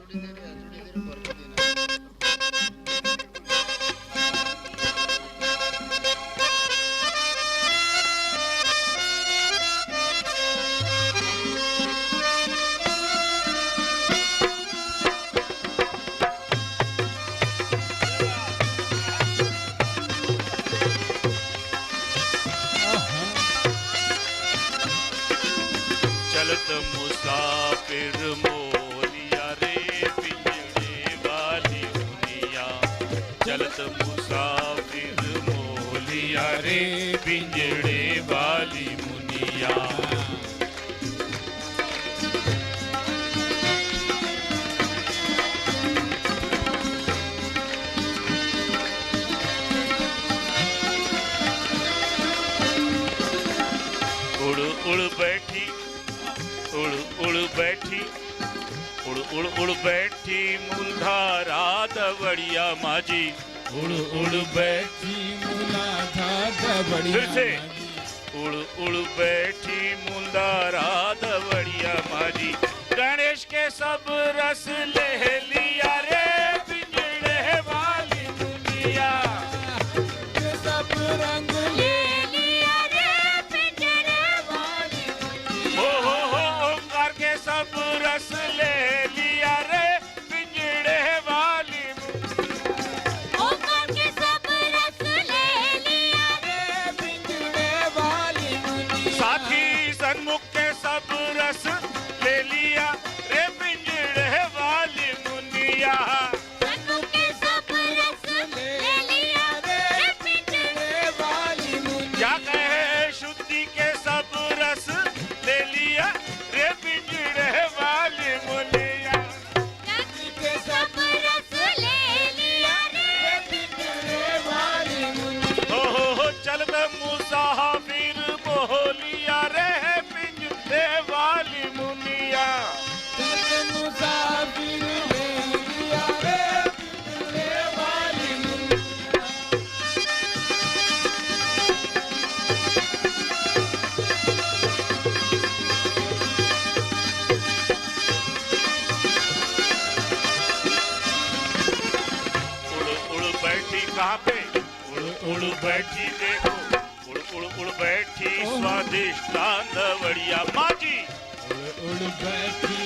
चलत मुसाफिर मोलिया रे पिंजड़े वाली मुनिया, चलत मुसाफिर मोलिया रे पिंजड़े वाली मुनिया। उड़ उड़ बैठी, उड़ उड़ बैठी, उड़ उड़ उड़ बैठी मूलधारा दवड़िया माझी, उड़ उड़ बैठी मूलधारा दवड़िया। फिर से उड़ उड़ बैठी मूलधारा दवड़िया माझी। गणेश के सब रस ले लिया रे पिंजड़े वाली मुनिया, सब रंग ले लिया रे पिंजड़े वाली मुनिया। हो ओंकार के सब रस ले लिया रे पिंजड़े वाली मुनिया। ओंकार के सब रस ले लिया रे पिंजड़े वाली मुनिया। साथी सन्मुख के सब रस ले लिया रे पिंजड़े वाली मुनिया। सन्मुख के सब रस ले लिया रे पिंजड़े वाली मुनिया। क्या कहे शुद्धि के सब रस ले लिया रे पिंजड़े वाली मुनिया। जाति के सब रस ले लिया रे पिंजड़े वाली मुनिया। हो चलत मुसाफिर बोलिया रे पिंजड़े वाली मुनिया। चलत मुसाफिर ले लिया रे पिंजड़े वाली मुनिया। उड़ उड़ बैठी कहाँ पे, उड़ उड़ बैठी देखो, उड़ उड़ उड़ बैठी स्वादिष्ट दवड़िया माझी। उड़ उड़ बैठी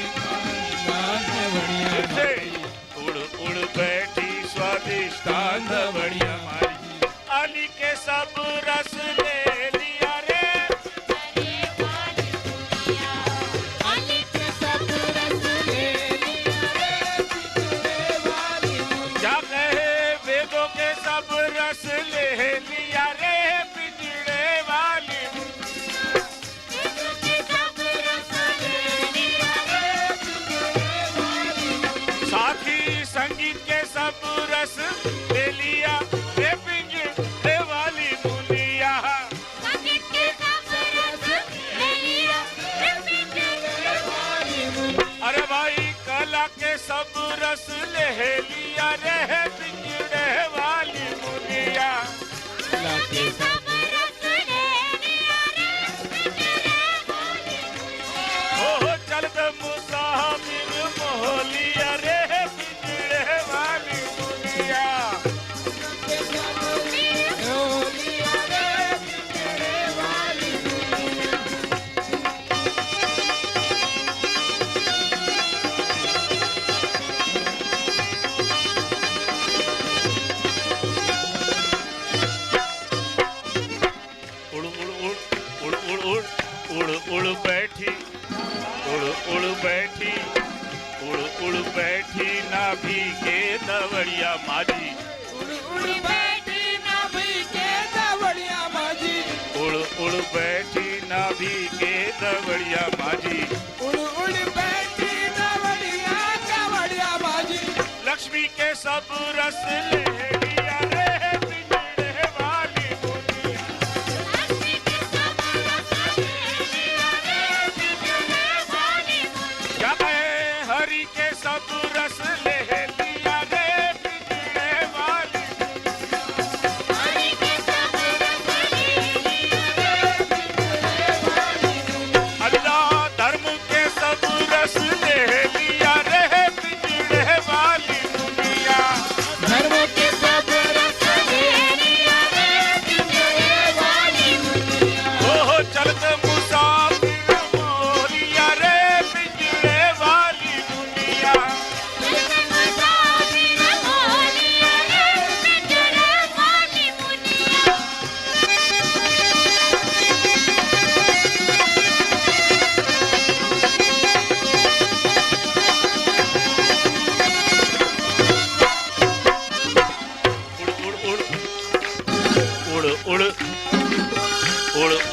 दवड़िया फिर से उड़ उड़ बैठी स्वादिष्ट दवड़िया माझी। अली के सब रस ले लिया रे वाली मुनिया। अली के सब रस ले लिया रे पिंजड़े वाली मुनिया। क्या कहे वेदों के सब रस ले लिया रे पिंजड़े वाली मुनिया। के सब रस ले लिया रे पिंजड़े वाली मुनिया। साथी संगीत के सब रस ले लिया रे पिंजड़े वाली मुनिया। संगीत के सब रस ले लिया रे पिंजड़े वाली मुनिया। अरे भाई कला के सब रस ले लिया रे पिंजड़े वाली मुनिया। कला के सब रस ले लिया रे पिंजड़े वाली मुनिया। हो चलत मुसाफिर मोहलिया रे पिंजड़े वाली मुनिया। के सब ले लिया रे पिंजड़े वाली मुनिया। उड़ उड़ उड़ उड़ उड़ उड़ उड़ उड़ बैठी, उड़ उड़ बैठी, उड़ उड़ बैठी नाभि के दवड़िया माझी। उड़ उड़ बैठी नाभि के दवड़िया माझी। उड़ उड़ बैठी नाभि के दवड़िया माझी। उड़ उड़ बैठी दवड़िया माझी। लक्ष्मी के सब रस ले लिया रे पिंजड़े वाली मुनिया। लक्ष्मी के सब रस ले लिया रे पिंजड़े वाली मुनिया। क्या कहे हरि के सब रस ले लिया रे पिंजड़े वाली मुनिया। हरि के सब रस ले लिया रे पिंजड़े वाली मुनिया। अल्लाह धर्म के सब रस ले लिया रे पिंजड़े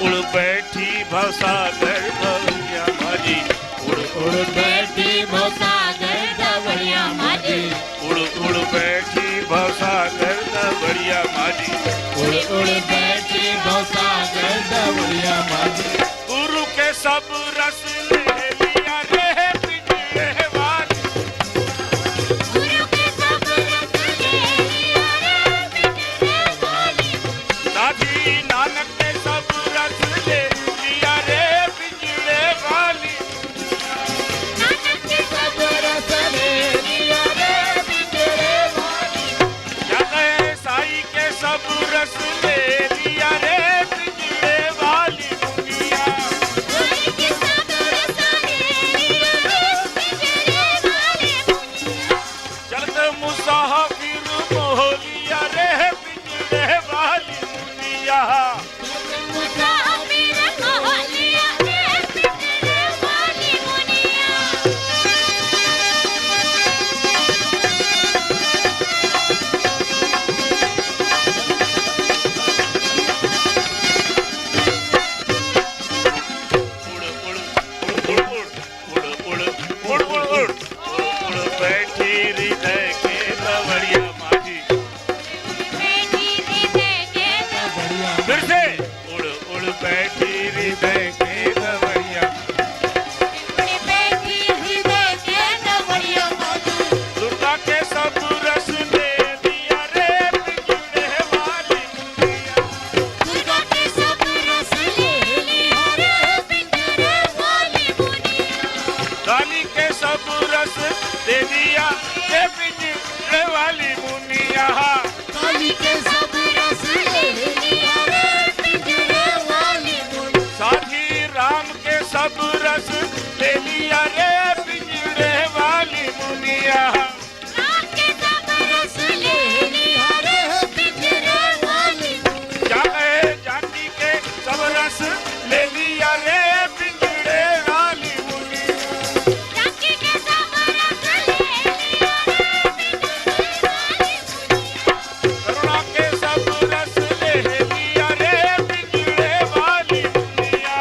उड़ बैठी भवसागर दवड़िया माझी, उड़ उड़ बैठी भवसागर दवड़िया माझी, उड़ उड़ बैठी भवसागर दवड़िया माझी, उड़ उड़ बैठी भवसागर दवड़िया माझी। गुरु के सब रस ले लिया रे पिंजरे वाली, गुरु के सब रस ले लिया रे पिंजरे वाली, दादी नानक ने सब रस ले लिया रे पिंजरे वाली, नानक के सब रस ले लिया रे पिंजरे वाली, क्या कहे साई के सब रस ले लिया रे पिंजरे वाली दुनिया, साई के सब रस ले लिया रे पिंजरे वाली मुनिया, चलत मुसाफिर मोह लिया रे पिंजरे वाली दुनिया, मुसाफिर मोह लिया रे पिंजरे वाली मुनिया। उड़ उड़ उड़ बैठी हृदय के दवड़िया माझी, बैठी हृदय के दवड़िया, फिर से उड़ बैठी हृदय के दवड़िया, उड़ बैठी हृदय के दवड़िया माझी, दुर्गा के सब रस ले दिया रे पिंजरे वाली दुनिया, दुर्गा के सब रस ले लिया रे पिंजरे वाली मुनिया, काली के सब रस दे दिया रे पिंजरे वाली मुनिया, काली के सब रस ले लिया रे पिंजरे वाली मुनिया, साथी राम के सब रस ले लिया रे पिंजरे वाली मुनिया, राम के सब रस ले लिया रे पिंजरे वाली मुनिया, क्या कहे जानकी के सब रस ले लिया रे पिंजरे वाली मुनिया, जानकी के सब रस ले लिया रे पिंजरे वाली मुनिया, करुणा के सब रस ले लिया रे पिंजरे वाली मुनिया,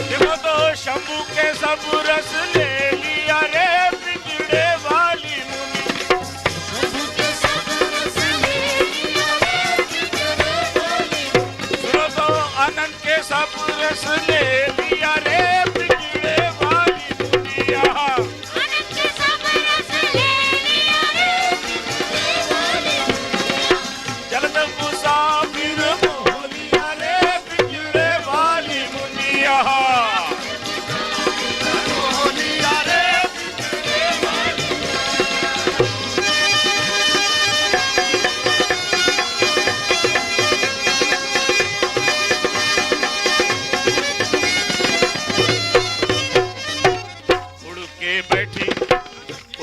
देखो तो शंभू के सब रस ले लिया रे पिंजरे वाली मुनिया, सुनो तो अनंत के सब रस ले लिया रे पिंजरे वाली मुनिया, चलत मुसाफिर मोह लिया रे पिंजरे वाली मुनिया, मोह लिया रे पिंजरे वाली, उड़ के बैठी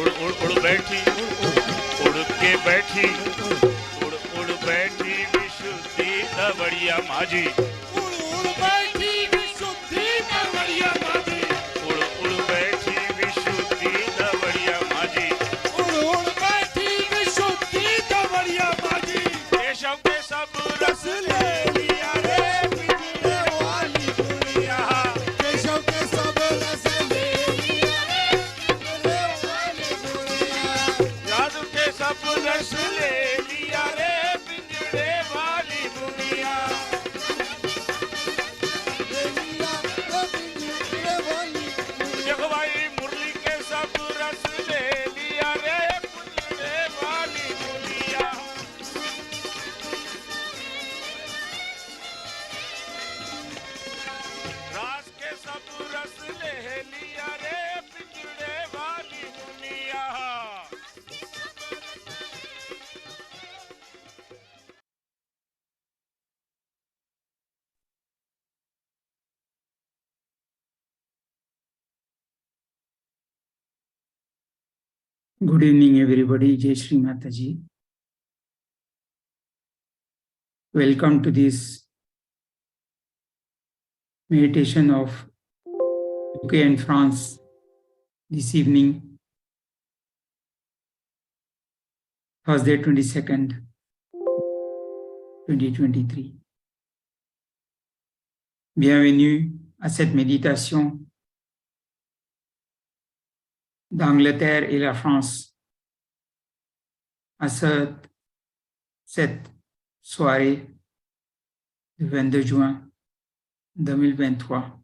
उड़ बैठी उड़ के बैठी उड़ बैठी विशुद्धि दवड़िया माझी, उड़ बैठी विशुद्धि दवड़िया माझी, उड़ बैठी विशुद्धि दवड़िया माझी, उड़ बैठी विशुद्धि दवड़िया माझी, केशव के सब रस ले लिया रे पिंजरे वाली दुनिया, केशव के सब रस ले लिया रे पिंजरे वाली मुनिया, जादू के सब रस ले लिया रे पिंजरे वाली दुनिया, ले लिया रे पिंजरे वाली मुनिया, देखो भाई मुरली के सब रस ले लिया रे पिंजरे वाली दुनिया, रास के सब रस ले लिया रे पिंजरे वाली दुनिया, Good evening, everybody. Jai Shri Mataji. Welcome to this meditation of UK and France this evening, Thursday 22nd 2023. Bienvenue à cette méditation d'Angleterre et la France à cette soirée du 22 juin 2023.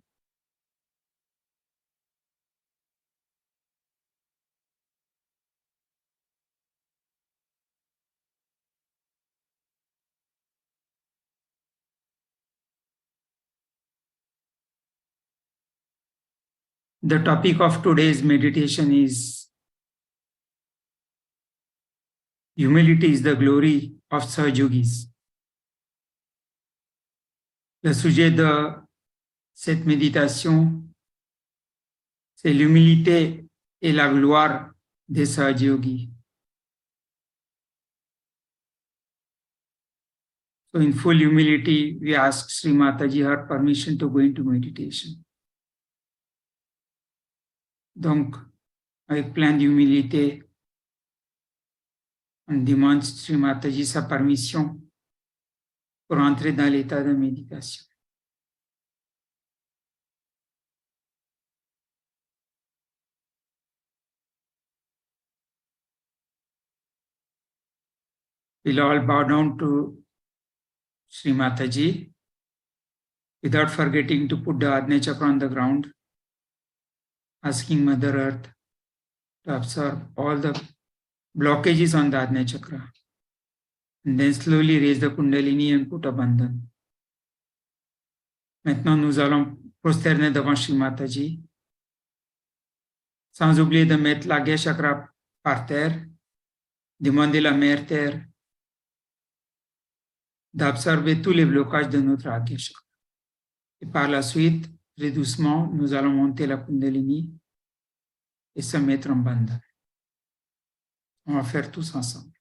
The topic of today's meditation is Humility is the glory of SYUK. Le sujet de cette méditation, c'est l'humilité et la gloire des SYUK. So in full humility, we ask Sri Mataji her permission to go into meditation. Donc, avec plein d'humilité, on demande Sri Mataji sa permission pour entrer dans l'état de méditation. We'll all bow down to Sri Mataji without forgetting to put the Ajna Chakra on the ground, asking Mother Earth to absorb all the blockages on the Ajna Chakra. And then slowly raise the Kundalini and put a bandhan. Maintenant, nous allons prosterner devant Sri Mataji, sans oublier de mettre l'Agya Chakra par terre, demander la Mère Terre d'absorber tous les blocages de notre Agya Chakra. Et par la suite, très doucement, nous allons monter la Kundalini et se mettre en bandhan. On va faire tous ensemble.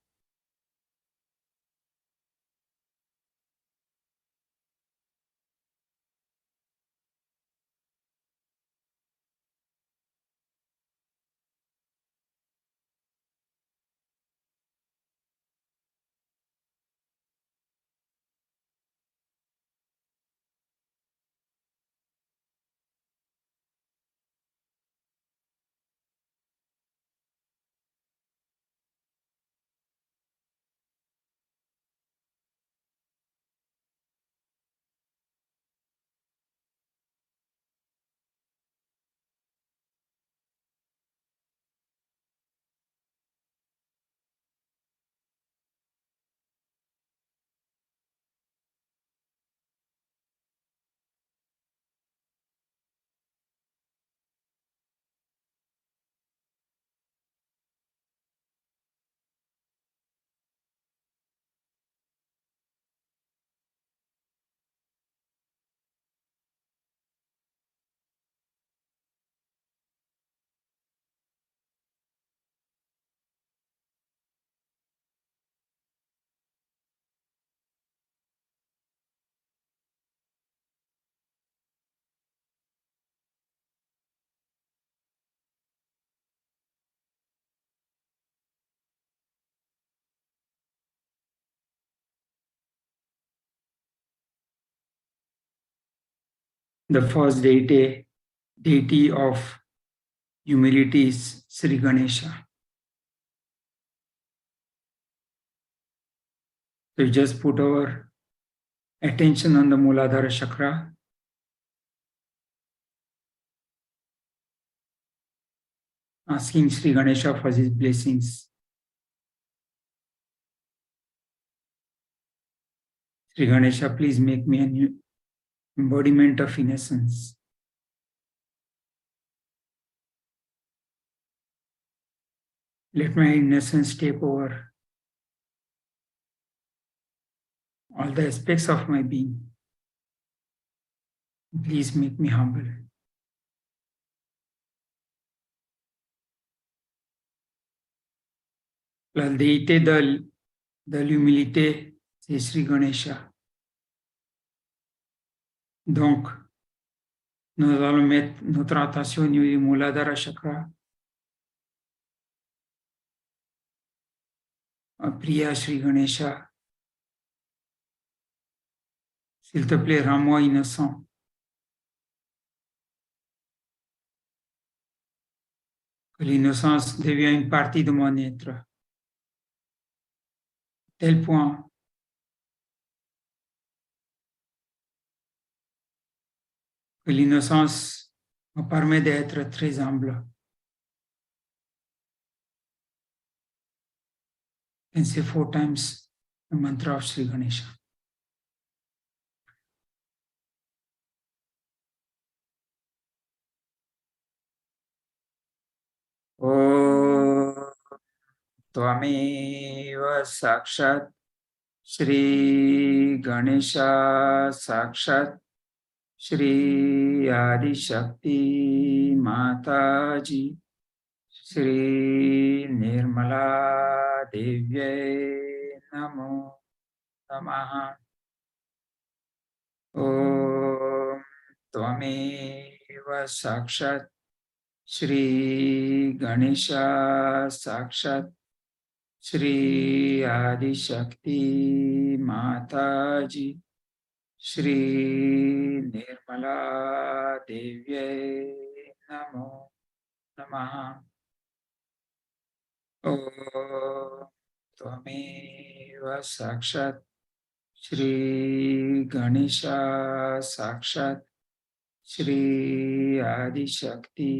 The first deity of humility is Sri Ganesha. So we just put our attention on the Muladhara Chakra. Asking Sri Ganesha for his blessings. Sri Ganesha, please make me an embodiment of innocence. Let my innocence take over all the aspects of my being. Please make me humble. La déité de l'humilité, c'est Sri Ganesha. Donc, nous allons mettre notre attention au niveau du Muladhara Chakra. Priya Sri Ganesha S'il te plaît, rends-moi innocent. Que l'innocence devient une partie de mon être. Tel point que l'innocence me permet d'être très humble. And say 4 times the mantra of Sri Ganesha. ॐ त्वमेव साक्षात् श्रीगणेश साक्षात् श्री आदिशक्ति माताजी श्री निर्मला देव्यै नमो नमः ॐ त्वमेव साक्षात् श्री गणेश साक्षात् श्री आदिशक्ति माताजी श्री निर्मला देव्यै नमो नमः ॐ त्वमेव साक्षात् श्री गणेश साक्षात् श्री आदिशक्ति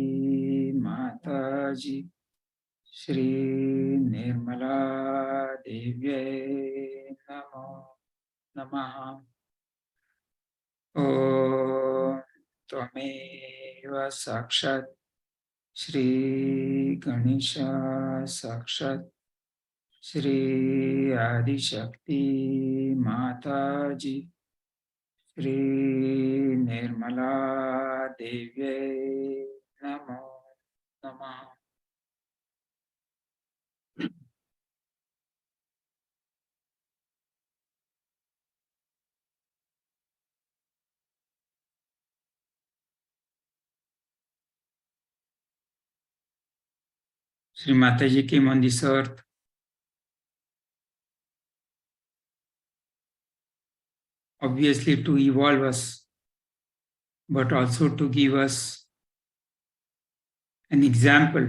माताजी श्री निर्मला देव्यै नमो नमः ॐ त्वमेव साक्षात् श्री गणेश साक्षात् श्री आदिशक्ति माताजी श्री निर्मला देव्यै नमो नमः Sri Mataji came on this earth obviously to evolve us, but also to give us an example.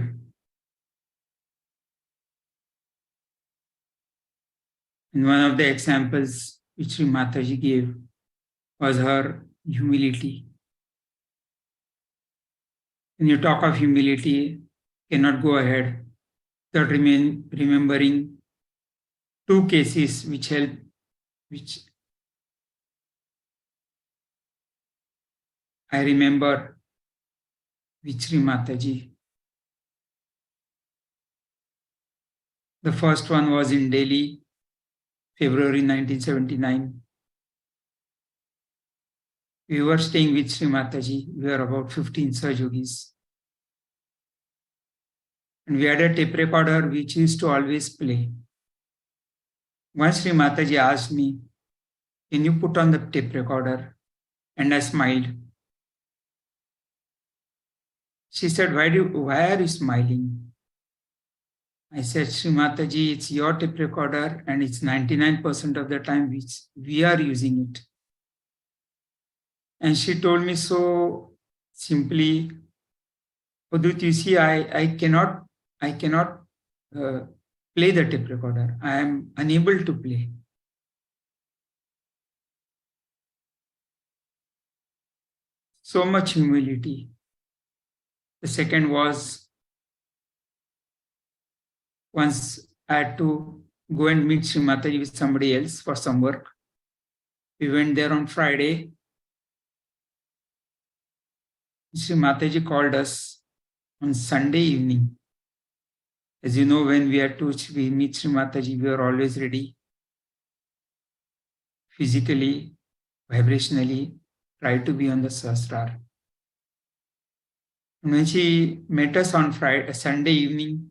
And one of the examples which Sri Mataji gave was her humility. When you talk of humility, cannot go ahead without remembering two cases which I remember with Sri Mataji. The first one was in Delhi, February 1979. We were staying with Sri Mataji. We were about 15 Sahajogis. And we had a tape recorder which used to always play. Once Sri Mataji asked me, "Can you put on the tape recorder?" And I smiled. She said, why are you smiling? I said, Sri Mataji, it's your tape recorder and it's 99% of the time which we are using it. And she told me so simply, Udut, you see, I cannot play the tape recorder. I am unable to play. So much humility. The second was once I had to go and meet Sri Mataji with somebody else for some work. We went there on Friday. Sri Mataji called us on Sunday evening. As you know, when we meet Sri Mataji, we are always ready. Physically, vibrationally, try to be on the Sahasrar. When she met us on Sunday evening,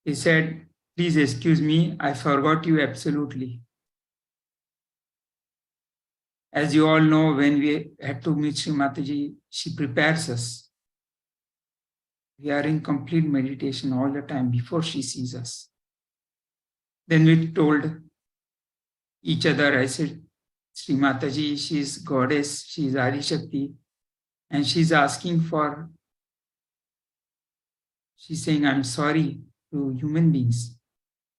he said, please excuse me, I forgot you absolutely. As you all know, when we had to meet Sri Mataji, she prepares us. We are in complete meditation all the time before she sees us. Then we told each other, I said, Sri Mataji, she is goddess, she is Adi Shakti, and she's asking for, she's saying, I'm sorry to human beings.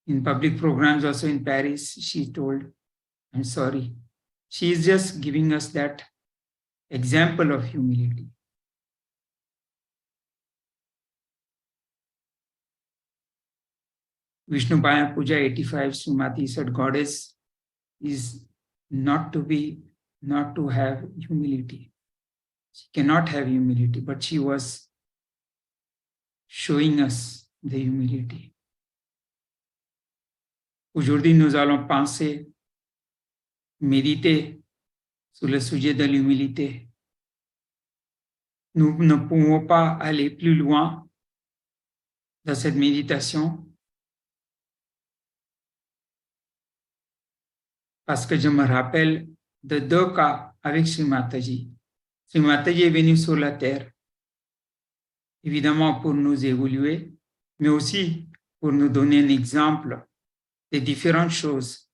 In public programs, also in Paris, she told, I'm sorry. She is just giving us that example of humility. Vishnu Paya Puja 85, Srimati said, Goddess is not to have humility. She cannot have humility, but she was showing us the humility. Aujourd'hui, nous allons penser, méditer sur le sujet de l'humilité. Nous ne pouvons pas aller plus loin dans cette méditation parce que je me rappelle de deux cas avec Sri Mataji. Sri Mataji est venue sur la terre, évidemment pour nous évoluer, mais aussi pour nous donner un exemple des différentes choses.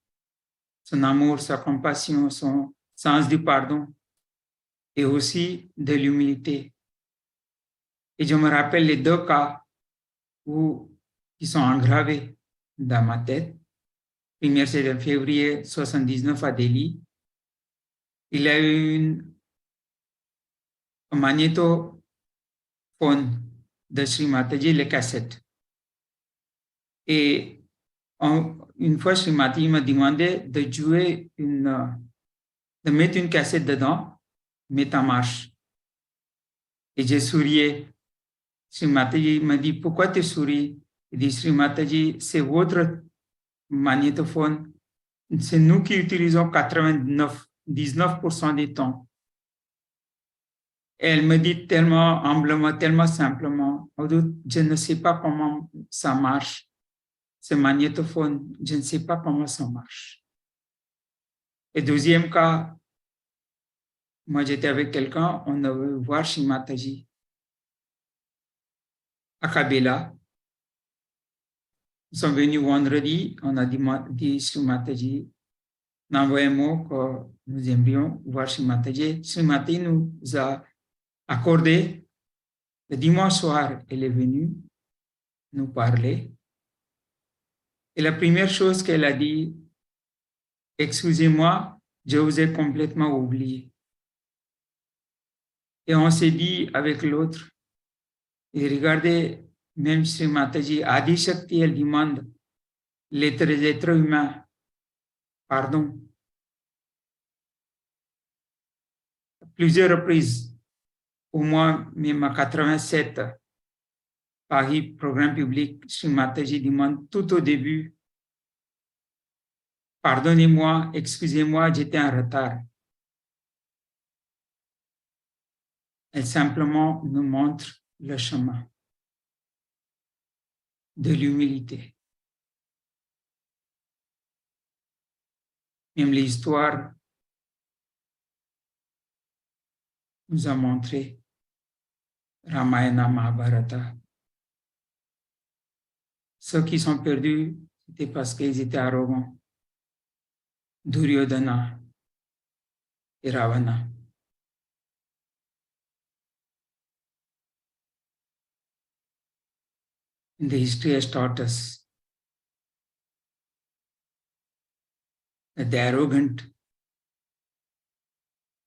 Son amour, sa compassion, son sens du pardon et aussi de l'humilité. Et je me rappelle les deux cas qui sont engravés dans ma tête. Premier, c'est en février 79 à Delhi. Il a eu un magnétophone de Sri Mataji, les cassettes. Et une fois, Sri Mataji m'a demandé de jouer de mettre une cassette dedans, mettre en marche. Et j'ai sourié. Sri Mataji m'a dit, pourquoi tu souris? Il dit, Sri Mataji, c'est votre magnétophone. C'est nous qui utilisons 19% du temps. Et elle me dit tellement humblement, tellement simplement, je ne sais pas comment ça marche. Ce magnétophone, je ne sais pas comment ça marche. Et deuxième cas, moi j'étais avec quelqu'un, on avait voir chez Mataji à Kabila. Nous sommes venus vendredi, on a dit chez Mataji, n'envoyez un mot que nous aimerions voir chez Mataji. Chez Mataji nous a accordé, le dimanche soir, elle est venue nous parler. Et la première chose qu'elle a dit, excusez-moi, je vous ai complètement oublié. Et on s'est dit avec l'autre, et regardez, même Sri Mataji, Adi Shakti, elle demande les êtres humains, pardon. À plusieurs reprises, au moins même à 87, Paris, programme public, Sri Mataji demande tout au début, pardonnez-moi, excusez-moi, j'étais en retard. Elle simplement nous montre le chemin de l'humilité. Même l'histoire nous a montré Ramayana, Mahabharata. Ceux qui sont perdus, c'était parce qu'ils étaient arrogants. Duryodhana et Ravana. And the history has taught us that the arrogant,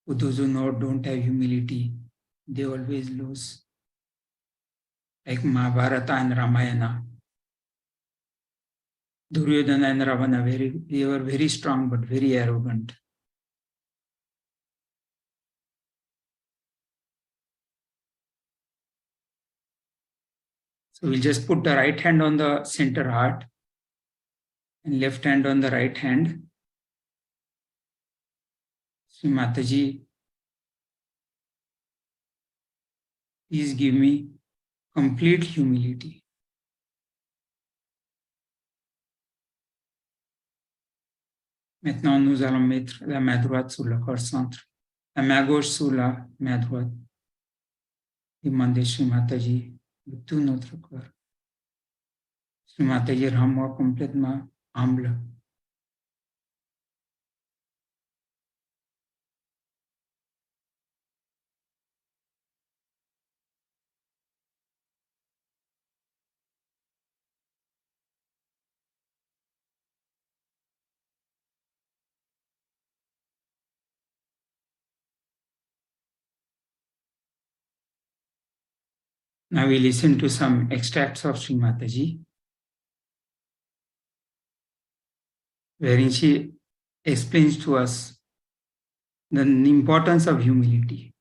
who those who don't have humility, they always lose. Like Mahabharata and Ramayana. Duryodhana and Ravana, they were very strong but very arrogant. So we'll just put the right hand on the center heart and left hand on the right hand. Sri Mataji, please give me complete humility. Maintenant, nous allons mettre la main droite sur le corps centre, la main gauche sur la main droite. Demandez Sri Mataji de tout notre corps. Sri Mataji, rends-moi complètement humble. Now we listen to some extracts of Sri Mataji, wherein she explains to us the importance of humility.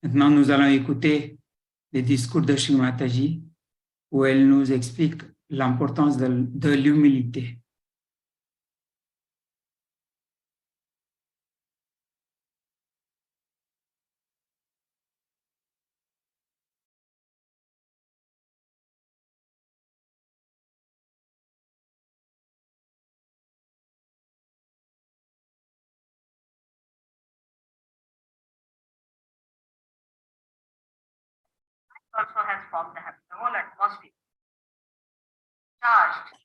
Maintenant, nous allons écouter les discours de Sri Mataji, où elle nous explique l'importance de l'humilité. Also has formed the whole atmosphere charged.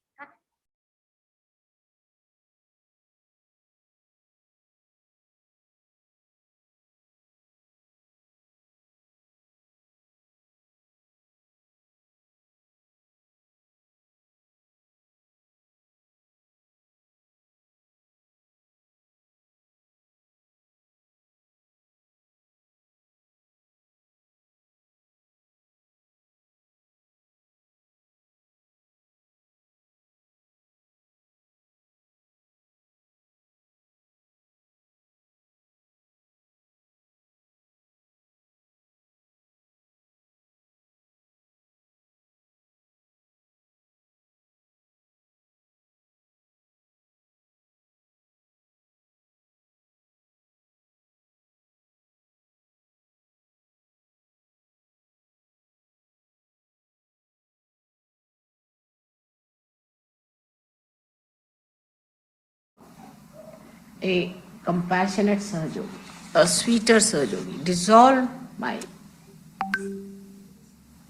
A compassionate Sahajogi, a sweeter Sahajogi, dissolve my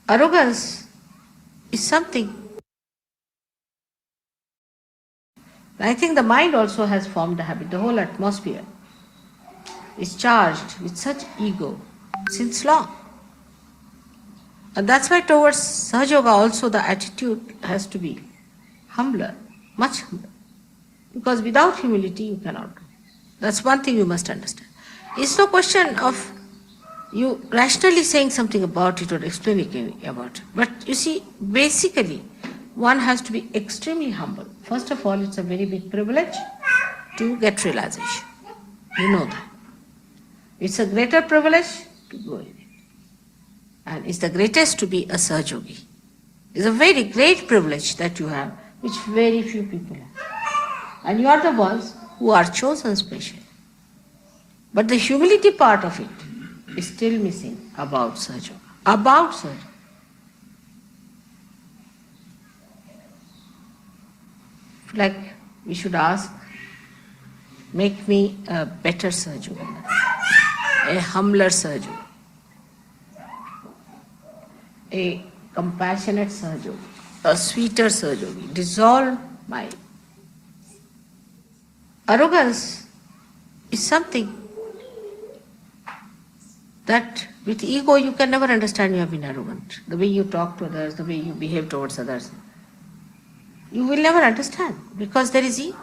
arrogance is something. I think the mind also has formed the habit, the whole atmosphere is charged with such ego since long. And that's why towards Sahajoga also the attitude has to be humbler, much humbler. Because without humility you cannot do. That's one thing you must understand. It's no question of you rationally saying something about it or explaining about it. But you see, basically, one has to be extremely humble. First of all, it's a very big privilege to get realization. You know that. It's a greater privilege to go in it. And it's the greatest to be a Sahajogi. It's a very great privilege that you have, which very few people have. And you are the ones who are chosen specially. But the humility part of it is still missing about Sahajoga. About Sahajoga. Like we should ask, make me a better Sahajoga, a humbler Sahajoga, a compassionate Sahajogi, a sweeter Sahajogi, dissolve my arrogance is something that with ego you can never understand you have been arrogant. The way you talk to others, the way you behave towards others, you will never understand because there is ego.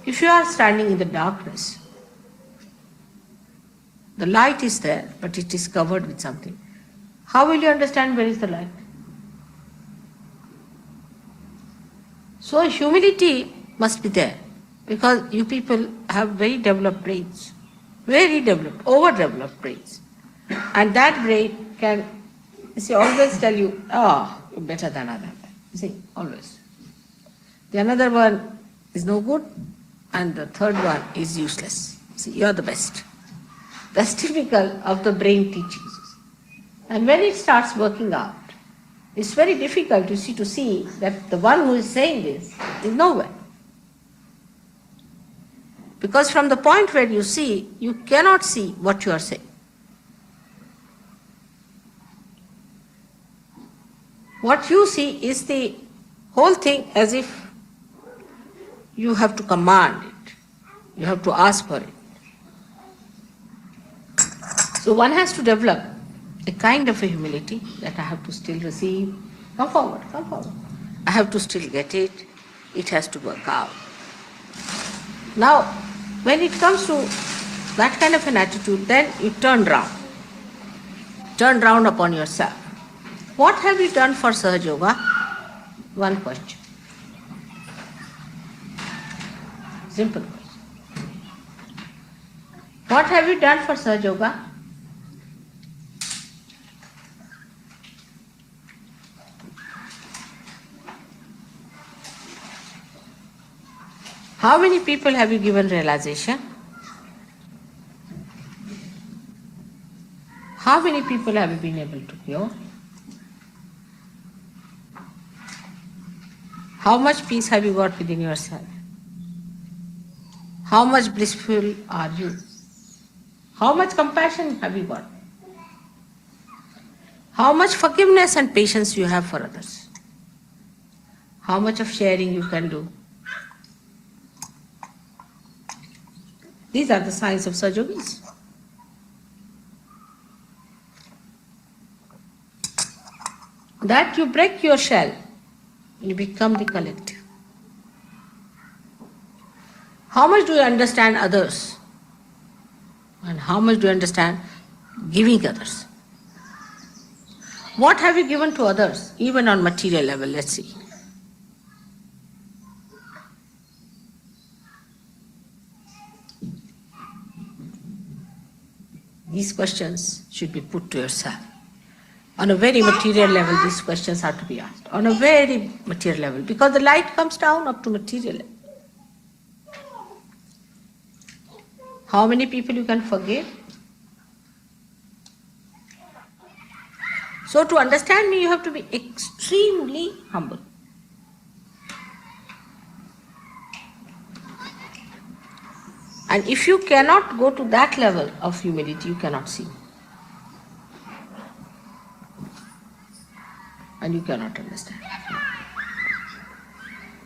If you are standing in the darkness, the light is there, but it is covered with something. How will you understand where is the light? So humility must be there because you people have very developed brains, very developed, overdeveloped brains. And that brain can, you see, always tell you, oh, you're better than other. You see, always. The another one is no good and the third one is useless. See, you're the best. That's typical of the brain teachings. And when it starts working out, it's very difficult to see that the one who is saying this is nowhere. Because from the point where you see, you cannot see what you are saying. What you see is the whole thing as if you have to command it. You have to ask for it. So one has to develop a kind of a humility that I have to still receive. Come forward, come forward. I have to still get it. It has to work out. Now, when it comes to that kind of an attitude, then you turn round. Turn round upon yourself. What have you done for Sahaja Yoga? One question. Simple question. What have you done for Sahaja Yoga? How many people have you given realization? How many people have you been able to cure? How much peace have you got within yourself? How much blissful are you? How much compassion have you got? How much forgiveness and patience you have for others? How much of sharing you can do? These are the signs of Sahaja Yogis. That you break your shell, you become the collective. How much do you understand others? And how much do you understand giving others? What have you given to others, even on material level? Let's see. These questions should be put to yourself. On a very material level, these questions have to be asked. On a very material level, because the light comes down up to material level. How many people you can forgive? So to understand me, you have to be extremely humble. And if you cannot go to that level of humility, you cannot see me. And you cannot understand.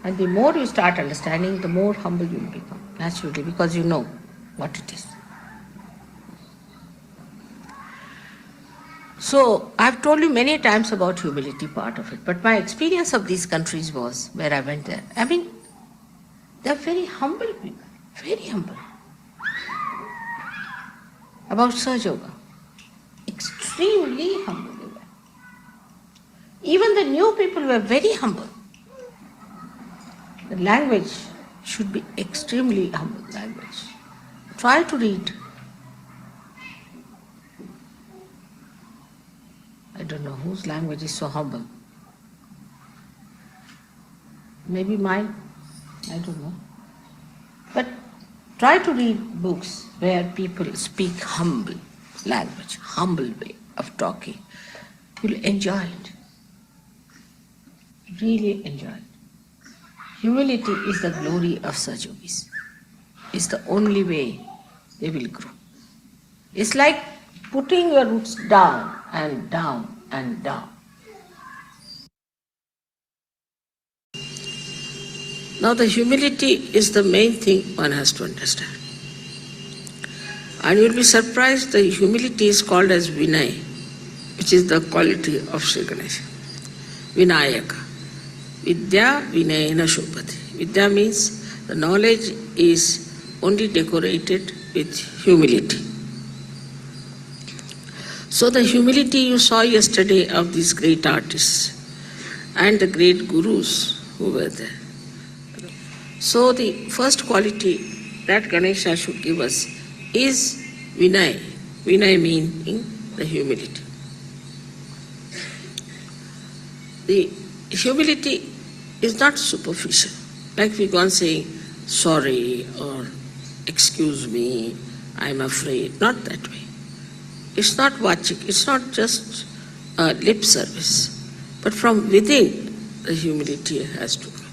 And the more you start understanding, the more humble you will become, naturally, because you know what it is. So, I've told you many times about humility, part of it, but my experience of these countries was, where I went there, I mean, they're very humble people, very humble. About Sahaja Yoga, extremely humble they were. Even the new people were very humble. The language should be extremely humble language. Try to read. I don't know whose language is so humble. Maybe mine, I don't know. But try to read books where people speak humble language, humble way of talking. You'll enjoy it. Really enjoy it. Humility is the glory of Sahaja Yogis. It's the only way they will grow. It's like putting your roots down and down and down. Now the humility is the main thing one has to understand. And you'll be surprised the humility is called as Vinay, which is the quality of Sri Ganesha. Vinayaka. Vidya Vinayena Shobhati. Vidya means the knowledge is only decorated with humility. So the humility you saw yesterday of these great artists and the great gurus who were there. So the first quality that Ganesha should give us is Vinay. Vinay meaning the humility. The humility is not superficial, like we go on saying sorry or excuse me, I'm afraid. Not that way. It's not vachik, it's not just lip service, but from within the humility has to come.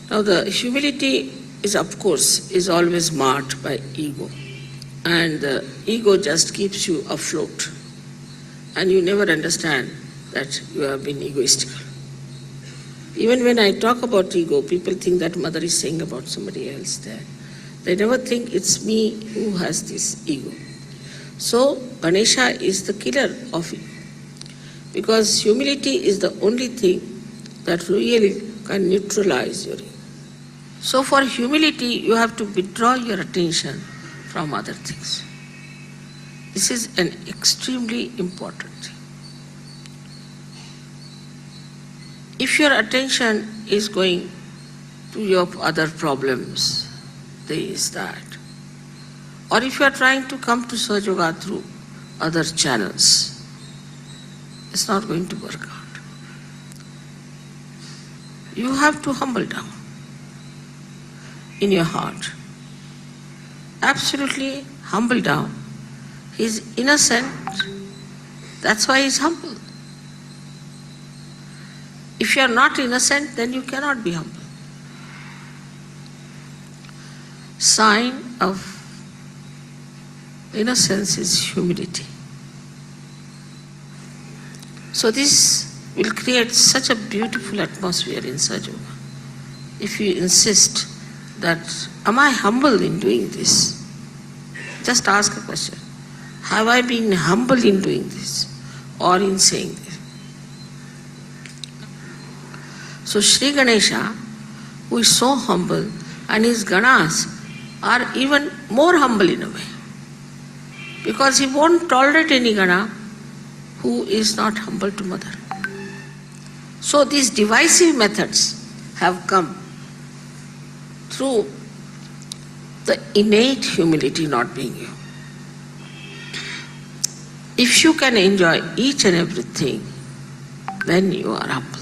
Now the humility is, of course, is always marked by ego, and the ego just keeps you afloat, and you never understand that you have been egoistical. Even when I talk about ego, people think that mother is saying about somebody else there. They never think it's me who has this ego. So Ganesha is the killer of ego, because humility is the only thing that really can neutralize your ego. So for humility, you have to withdraw your attention from other things. This is an extremely important thing. If your attention is going to your other problems, this, that, or if you are trying to come to Sahaja Yoga through other channels, it's not going to work out. You have to humble down in your heart. Absolutely humble down. He's innocent, that's why he's humble. If you are not innocent, then you cannot be humble. Sign of innocence is humility. So this will create such a beautiful atmosphere in Sahaja Yoga. If you insist that, am I humble in doing this? Just ask a question. Have I been humble in doing this or in saying this? So Sri Ganesha, who is so humble, and his Ganas are even more humble in a way, because he won't tolerate any Gana who is not humble to Mother. So these divisive methods have come through the innate humility not being you. If you can enjoy each and everything, then you are humble.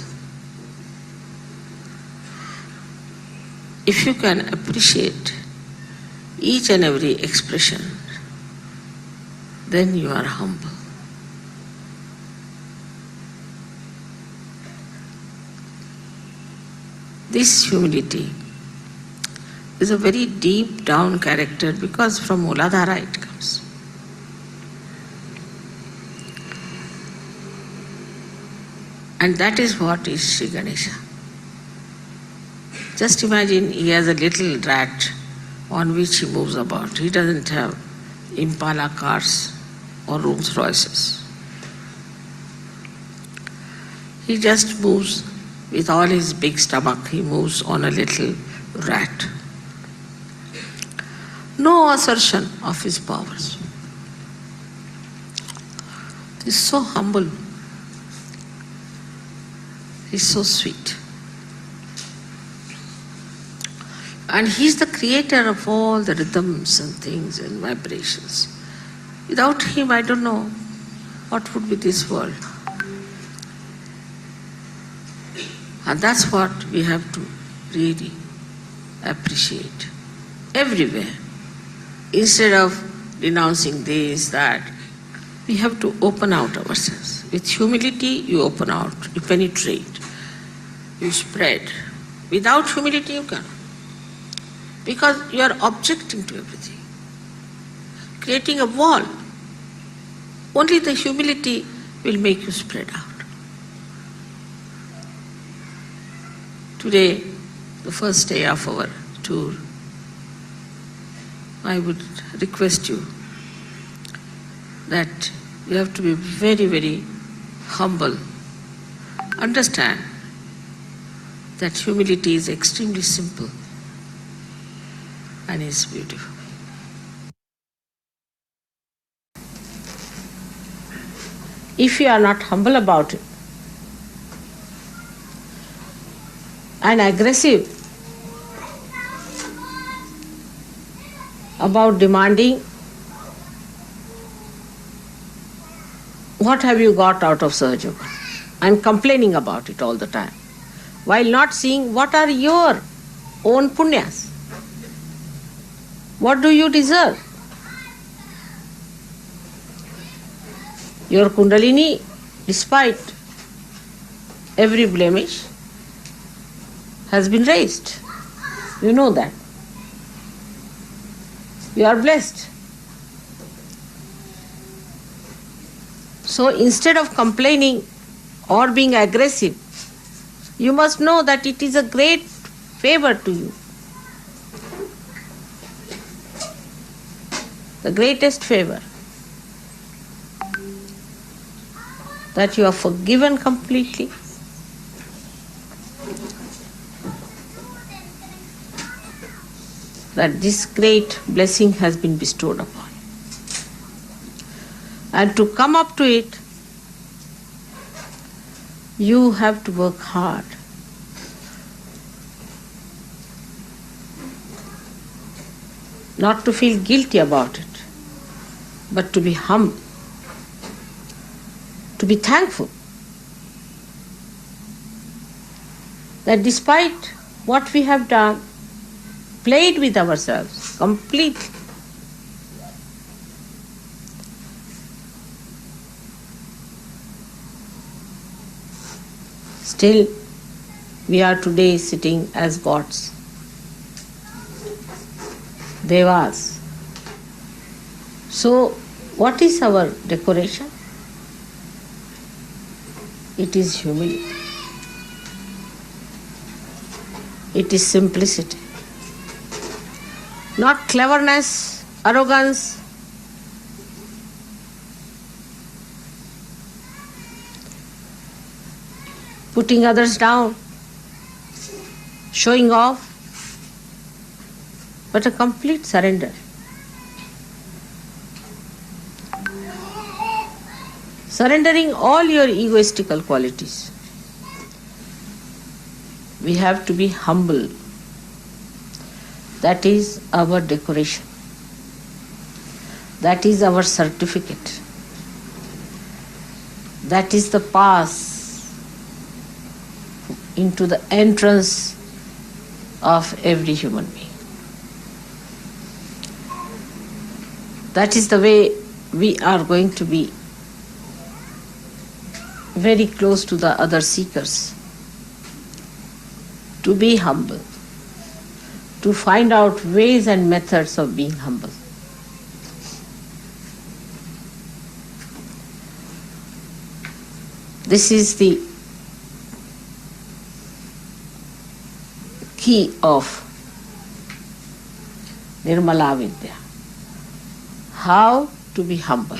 If you can appreciate each and every expression, then you are humble. This humility is a very deep down character, because from Muladhara it comes. And that is what is Sri Ganesha. Just imagine he has a little rat on which he moves about. He doesn't have Impala cars or Rolls Royces. He just moves with all his big stomach, he moves on a little rat. No assertion of his powers. He's so humble. He's so sweet. And he's the creator of all the rhythms and things and vibrations. Without him, I don't know what would be this world. And that's what we have to really appreciate everywhere. Instead of denouncing this, that, we have to open out ourselves. With humility, you open out, you penetrate, you spread. Without humility, you cannot. Because you are objecting to everything, creating a wall. Only the humility will make you spread out. Today, the first day of our tour, I would request you that you have to be very, very humble. Understand that humility is extremely simple and is beautiful. If you are not humble about it and aggressive about demanding, what have you got out of Sahaja Yoga? And complaining about it all the time, while not seeing what are your own punyas. What do you deserve? Your Kundalini, despite every blemish, has been raised. You know that. You are blessed. So instead of complaining or being aggressive, you must know that it is a great favor to you. The greatest favor. That you are forgiven completely. That this great blessing has been bestowed upon you. And to come up to it You have to work hard. Not to feel guilty about it, but to be humble, to be thankful that despite what we have done, played with ourselves completely, still we are today sitting as gods, devas. So, what is our decoration? It is humility. It is simplicity. Not cleverness, arrogance. Putting others down, showing off, but a complete surrender. Surrendering all your egoistical qualities. We have to be humble. That is our decoration. That is our certificate. That is the pass into the entrance of every human being. That is the way we are going to be very close to the other seekers. To be humble, to find out ways and methods of being humble. This is the key of Nirmala Vidya. How to be humble.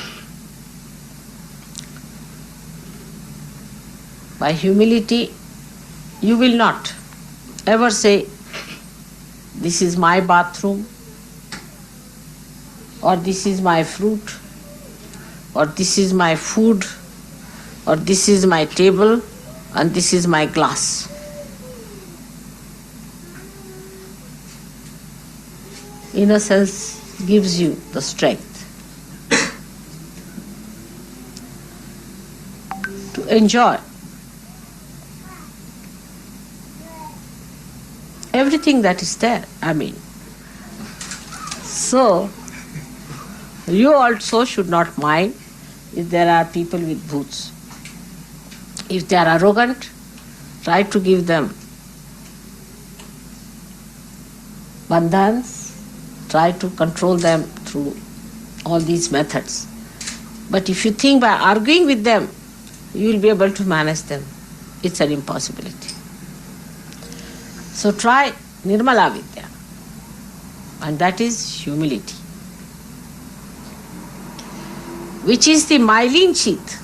By humility, you will not ever say, this is my bathroom, or this is my fruit, or this is my food, or this is my table, and this is my glass. Innocence gives you the strength to enjoy everything that is there. So you also should not mind if there are people with bhoots. If they are arrogant, try to give them bandhans, try to control them through all these methods. But if you think by arguing with them, you will be able to manage them, it's an impossibility. So try Nirmala Vidya, and that is humility, which is the myelin sheath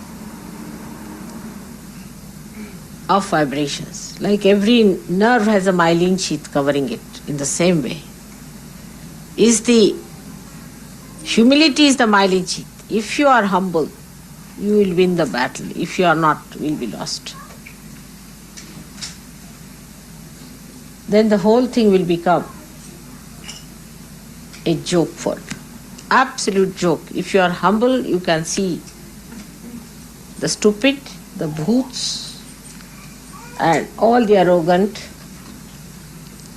of vibrations. Like every nerve has a myelin sheath covering it, in the same way. Humility is the myelin sheath. If you are humble, you will win the battle. If you are not, you will be lost. Then the whole thing will become a joke for you. Absolute joke. If you are humble, you can see the stupid, the bhoots, and all the arrogant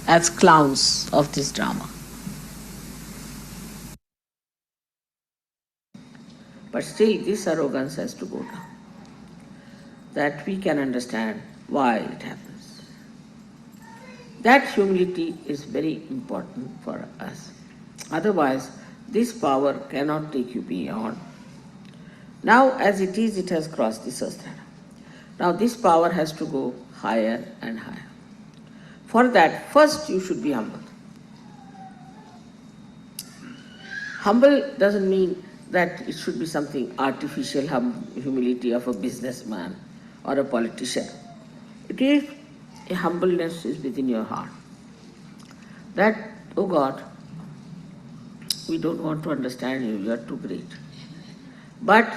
as clowns of this drama. But still, this arrogance has to go down, that we can understand why it happens. That humility is very important for us. Otherwise, this power cannot take you beyond. Now, as it is, it has crossed the Sahasrara. Now, this power has to go higher and higher. For that, first you should be humble. Humble doesn't mean that it should be something artificial humility of a businessman or a politician. It is a humbleness is within your heart. That, oh God, we don't want to understand you, you are too great. But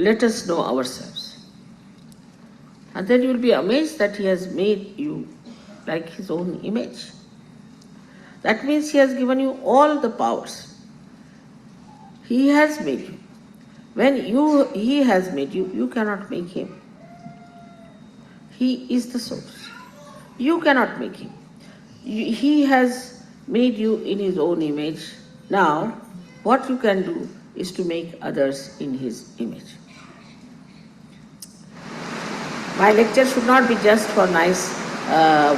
let us know ourselves. And then you will be amazed that He has made you like His own image. That means He has given you all the powers. He has made you. When He has made you, you cannot make Him. He is the source. You cannot make Him. He has made you in His own image. Now, what you can do is to make others in His image. My lecture should not be just for nice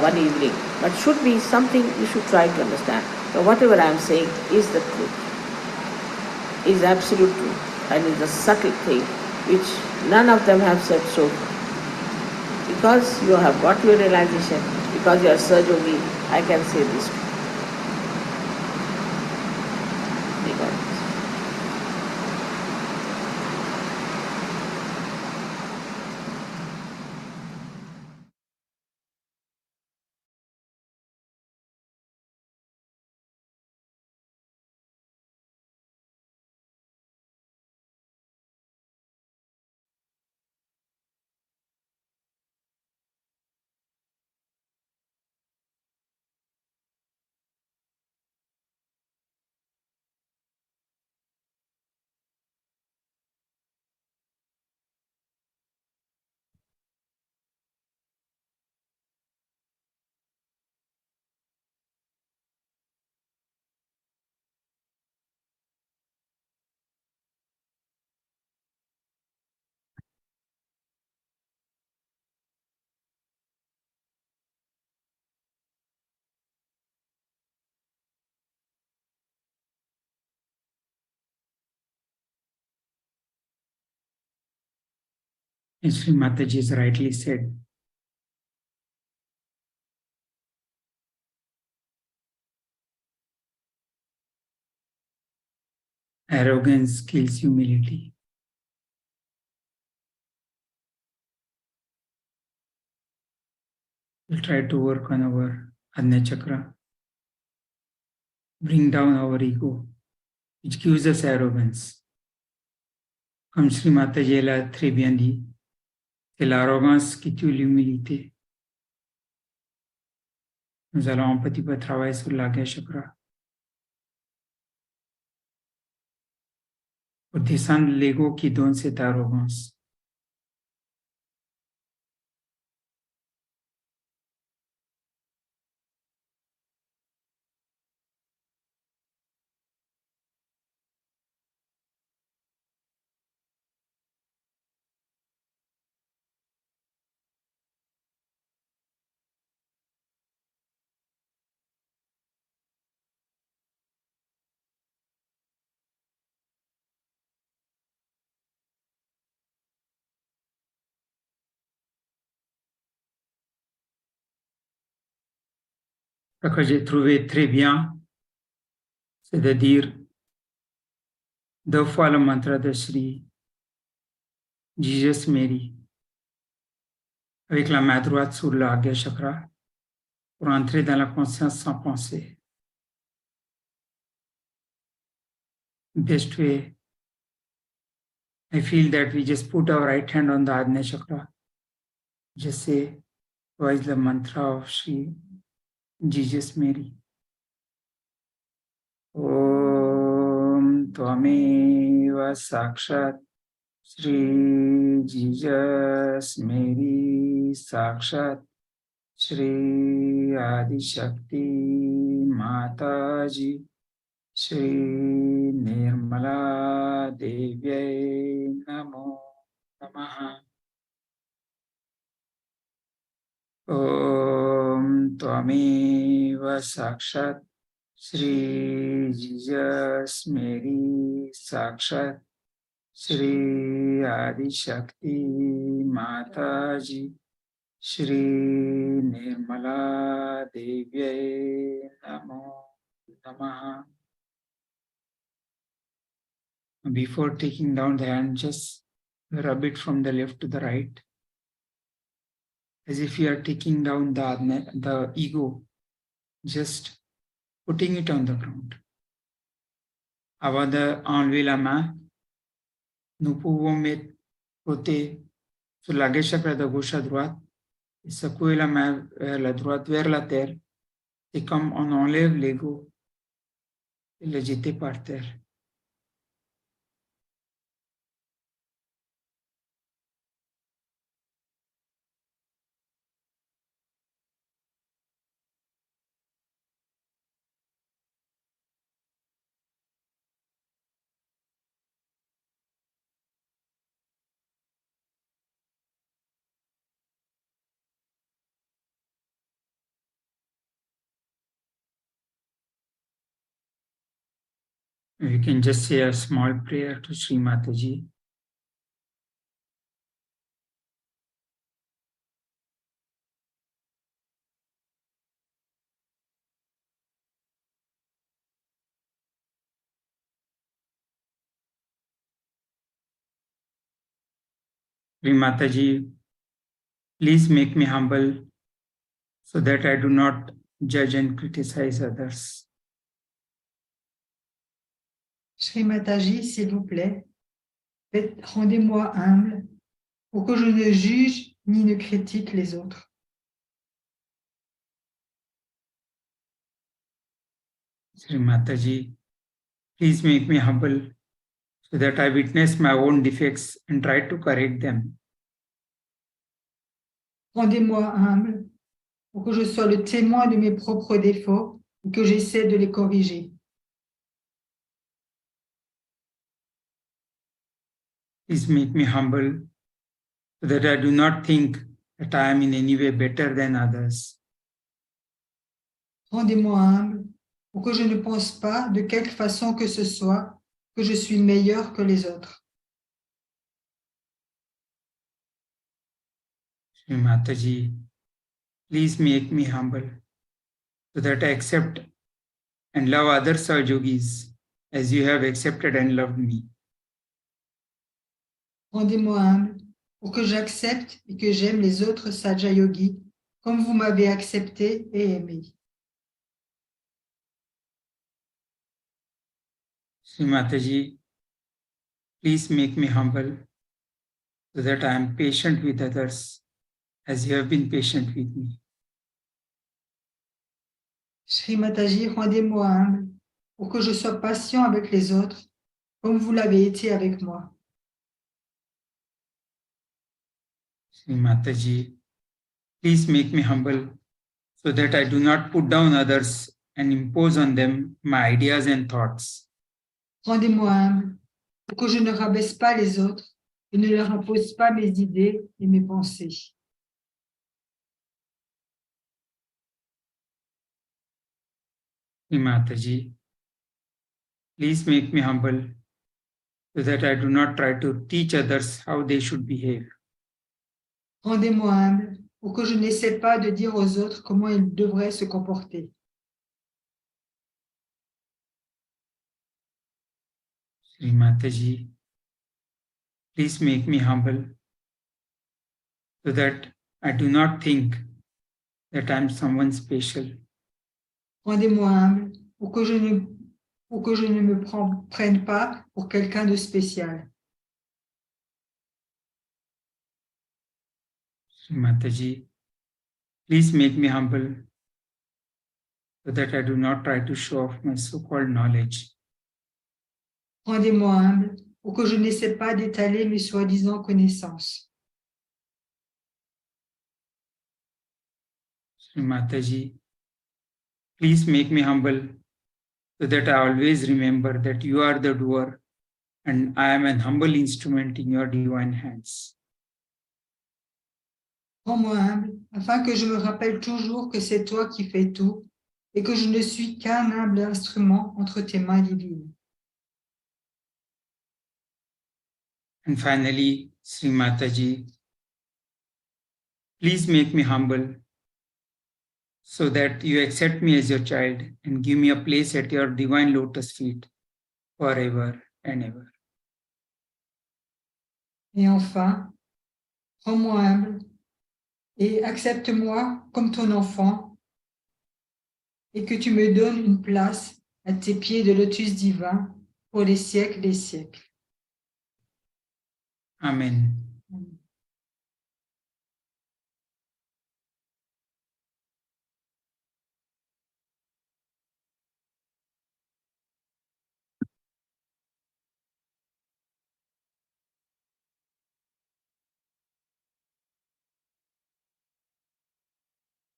one evening, but should be something you should try to understand. So whatever I am saying is the truth, is absolute truth, and is a subtle thing which none of them have said so far. Because you have got your realization, because you are Sahajogi, I can say this to you. As Sri Mataji has rightly said, arrogance kills humility. We'll try to work on our Ajna Chakra, bring down our ego, which gives us arrogance. Comme Sri Mataji l'a très bien dit, c'est l'arrogance qui tue l'humilité. Nous allons un petit peu travailler sur l'Ajna Chakra pour descendre l'ego qui donne cette arrogance. Ce que j'ai trouvé très bien, c'est de dire 2 fois le mantra de Sri Jesus Mary avec la main droite sur l'Ajna Chakra pour entrer dans la conscience sans penser. Best way, I feel that we just put our right hand on the Ajna Chakra, just say twice the mantra of Sri Jesus Mary. Om Tvameva Sakshat Sri Jesus Mary Sakshat Sri Adi Shakti Mataji Shri Nirmala Devyai Namo Namaha. Om Tvameva Sakshat Sri Jesus Mary Sakshat Shri Adi Shakti Mataji Shri Nirmala Devyai Namo Namaha. Before taking down the hand, just rub it from the left to the right, as if you are taking down the ego, just putting it on the ground. Avant d'enlever la main, nous pouvons mettre côté sur la gauche après de gauche à droite, et secouer la main vers la droite, vers la terre. C'est comme on enlève l'ego et le jeter par terre. You can just say a small prayer to Sri Mataji. Sri Mataji, please make me humble so that I do not judge and criticize others. Shri Mataji, s'il vous plaît, rendez-moi humble pour que je ne juge ni ne critique les autres. Sri Mataji, please make me humble so that I witness my own defects and try to correct them. Rendez-moi humble pour que je sois le témoin de mes propres défauts et que j'essaie de les corriger. Please make me humble so that I do not think that I am in any way better than others. Rendez-moi humble pour que je ne pense pas de quelque façon que ce soit que je suis meilleur que les autres. Sri Mataji, please make me humble so that I accept and love other Sahajogis as you have accepted and loved me. Rendez-moi humble pour que j'accepte et que j'aime les autres Sahaja Yogis comme vous m'avez accepté et aimé. Sri Mataji, please make me humble so that I am patient with others as you have been patient with me. Shri Mataji, rendez-moi humble pour que je sois patient avec les autres comme vous l'avez été avec moi. Sri Mataji, please make me humble so that I do not put down others and impose on them my ideas and thoughts. Rendez-moi humble pour que je ne rabaisse pas les autres et ne leur impose pas mes idées et mes pensées. Sri Mataji, please make me humble so that I do not try to teach others how they should behave. Rendez-moi humble pour que je n'essaie pas de dire aux autres comment ils devraient se comporter. Sri Mataji, please make me humble so that I do not think that I am someone special. Rendez-moi humble pour que je ne me prenne pas pour quelqu'un de spécial. Sri Mataji, please make me humble so that I do not try to show off my so-called knowledge. Rendez-moi humble pour que je n'essaie pas d'étaler mes soi-disant connaissances. Sri Mataji, please make me humble so that I always remember that you are the doer and I am an humble instrument in your divine hands. Rends-moi humble afin que je me rappelle toujours que c'est toi qui fais tout et que je ne suis qu'un humble instrument entre tes mains divines. And finally, Sri Mataji, please make me humble so that you accept me as your child and give me a place at your divine lotus feet forever and ever. Et enfin, rends-moi humble et accepte-moi comme ton enfant et que tu me donnes une place à tes pieds de lotus divin pour les siècles des siècles. Amen.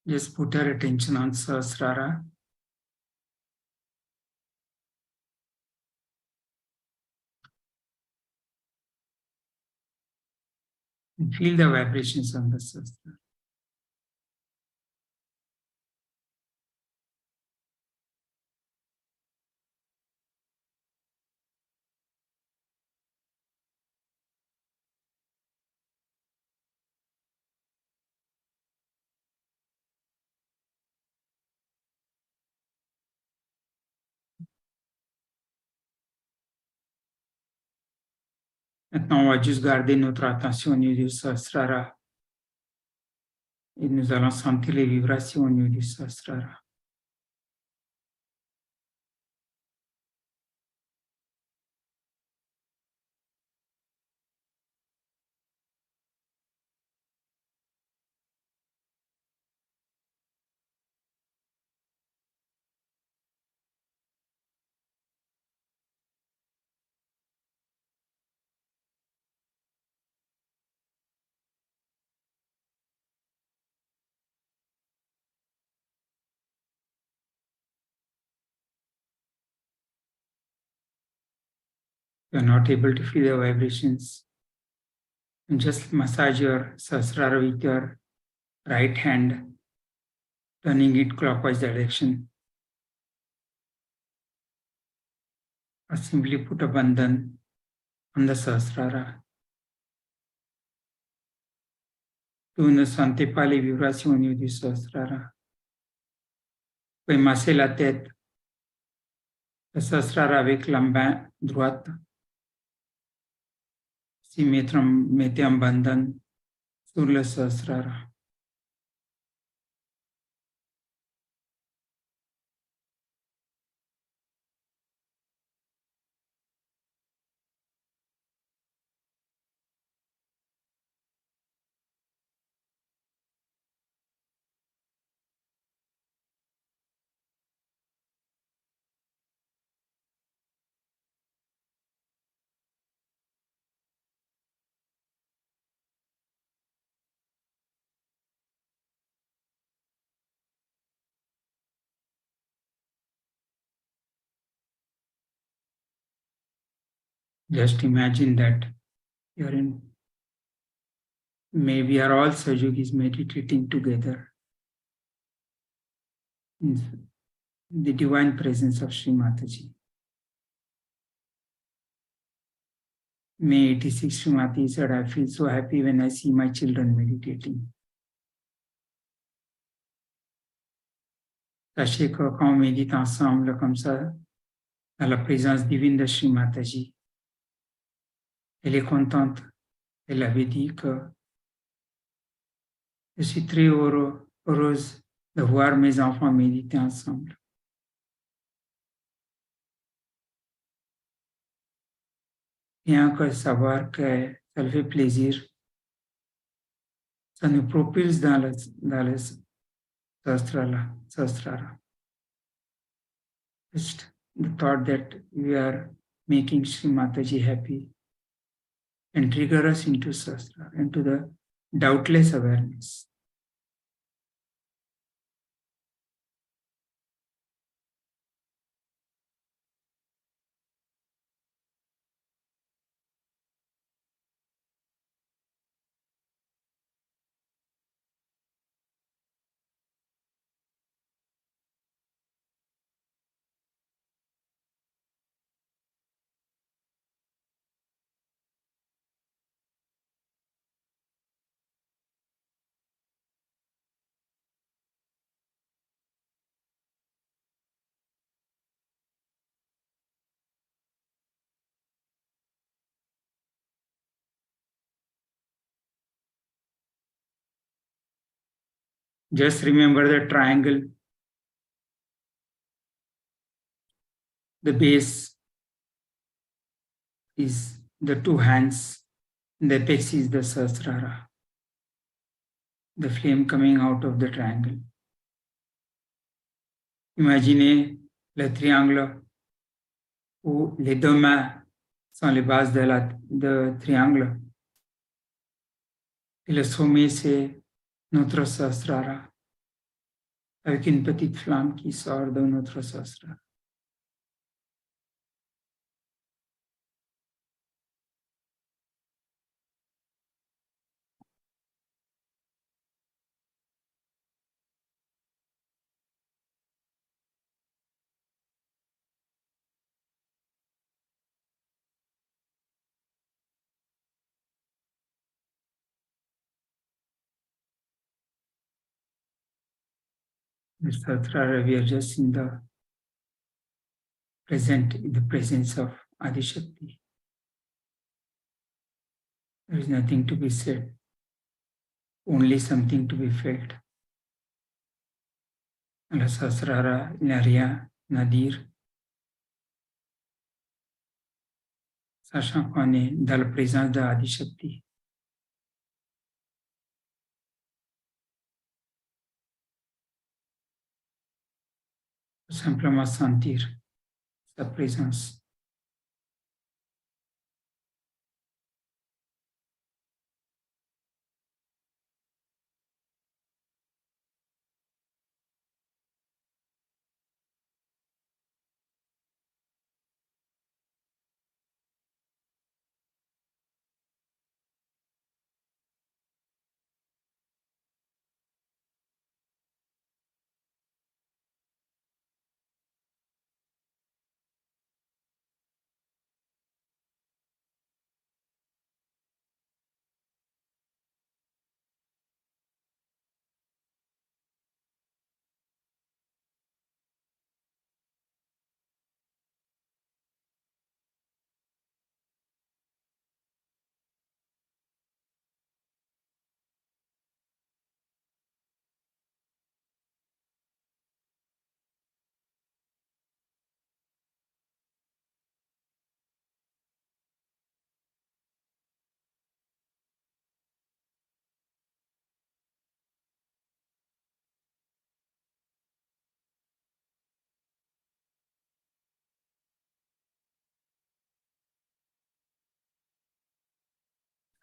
Just put her attention on Sahasrara. And feel the vibrations on the Sahasrara. Maintenant, on va juste garder notre attention au niveau du Sahasrara. Et nous allons sentir les vibrations au niveau du Sahasrara. You are not able to feel the vibrations, and just massage your Sahasrara with your right hand, turning it clockwise direction. Or simply put a bandhan on the Sahasrara. Tu ne sentais pas les vibrations au niveau du Sahasrara. Vous pouvez masser la tête, le Sahasrara avec la main droite. Si mettez un bandhan sur le Sahasrara. Just imagine that you're in, maybe are all SYUK meditating together in the divine presence of Sri Mataji. May 86 Srimati said, I feel so happy when I see my children meditating. Sachez que quand on médite ensemble comme ça, à la présence divine de Sri Mataji, elle est contente. Elle avait dit que je suis très heureuse de voir mes enfants méditer ensemble. Rien que savoir que ça lui fait plaisir, ça nous propulse dans le Sahasrara. Just the thought that we are making Sri Mataji happy and trigger us into Sahasrara, into the doubtless awareness. Just remember the triangle. The base is the two hands, and the apex is the Sahasrara, the flame coming out of the triangle. Imaginez le triangle où les deux mains sont les bases de triangle. Et le sommet, c'est notre Sahasrara. avec une petite flamme qui sort de notre sastra. Sastra, we are just in the present, in the presence of Adishakti. There is nothing to be said, only something to be felt. La Sasrara, il n'y a rien à dire, sachant qu'on est dans la présence de Adishakti. Simplement sentir sa présence.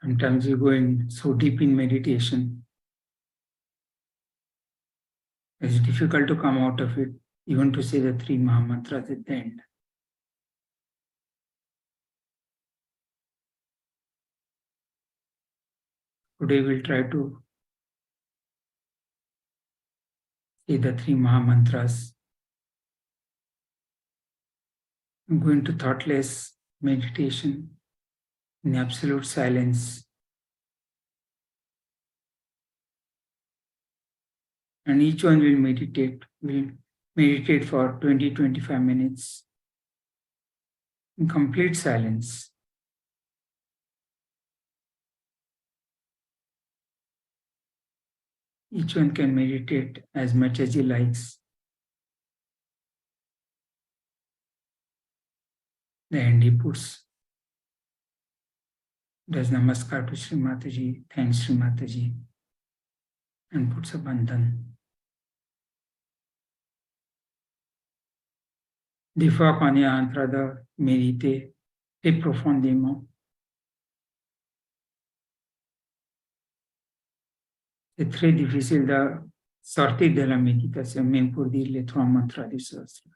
Sometimes we go in so deep in meditation, it's difficult to come out of it, even to say the three Mahamantras at the end. Today we'll try to say the three Mahamantras and go into thoughtless meditation in absolute silence. And each one will meditate for 20-25 minutes in complete silence. Each one can meditate as much as he likes. Then he does namaskar to Sri Mataji, thanks Sri Mataji, and puts a bandhan. Des fois, quand on est en train de méditer très profondément, c'est très difficile de sortir de la méditation, même pour dire les trois mantras du Sahasra.